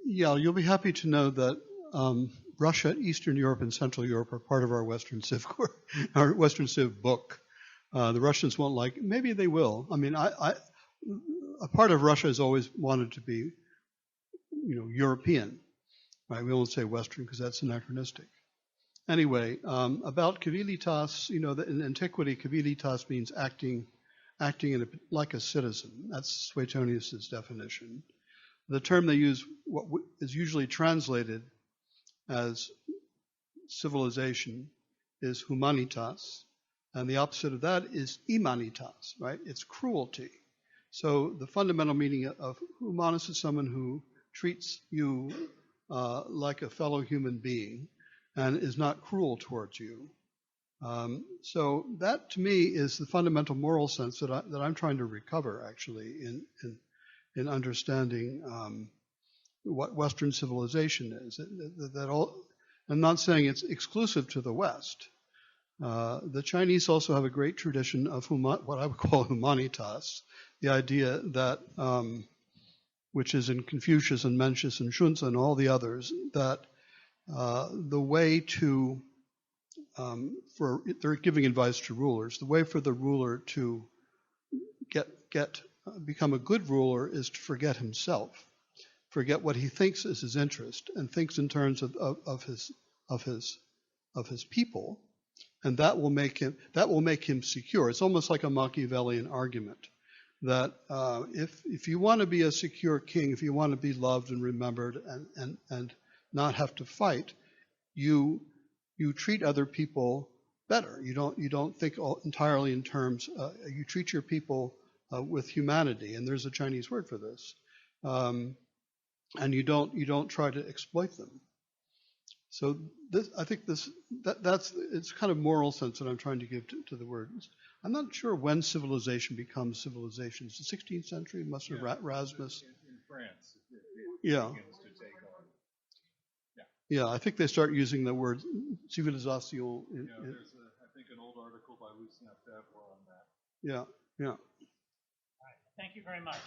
Yeah, you'll be happy to know that Russia, Eastern Europe, and Central Europe are part of our Western Civ our Western Civ book. The Russians won't like it. Maybe they will. I mean, a part of Russia has always wanted to be European, right? We won't say Western because that's anachronistic. Anyway, about civilitas, in antiquity, civilitas means acting like a citizen. That's Suetonius's definition. The term they use, what is usually translated as civilization, is humanitas, and the opposite of that is imanitas, right? It's cruelty. So the fundamental meaning of humanus is someone who treats you like a fellow human being and is not cruel towards you. So that, to me, is the fundamental moral sense that I'm trying to recover, actually, in understanding what Western civilization is. I'm not saying it's exclusive to the West. The Chinese also have a great tradition of what I would call humanitas, the idea that which is in Confucius and Mencius and Xunzi and all the others, that the way to, they're giving advice to rulers, the way for the ruler to become a good ruler is to forget himself, forget what he thinks is his interest, and thinks in terms of his people, and that will make him secure. It's almost like a Machiavellian argument. That if you want to be a secure king, if you want to be loved and remembered and not have to fight, you treat other people better. You don't think entirely in terms. You treat your people with humanity, and there's a Chinese word for this. And you don't try to exploit them. So I think that's it's kind of moral sense that I'm trying to give to the word. I'm not sure when civilization becomes civilization. It's the 16th century, must have Erasmus. In France, it yeah. begins to take on. Yeah, I think they start using the word civilisation. There's I think an old article by Lucien Febvre on that. Yeah. All right. Thank you very much.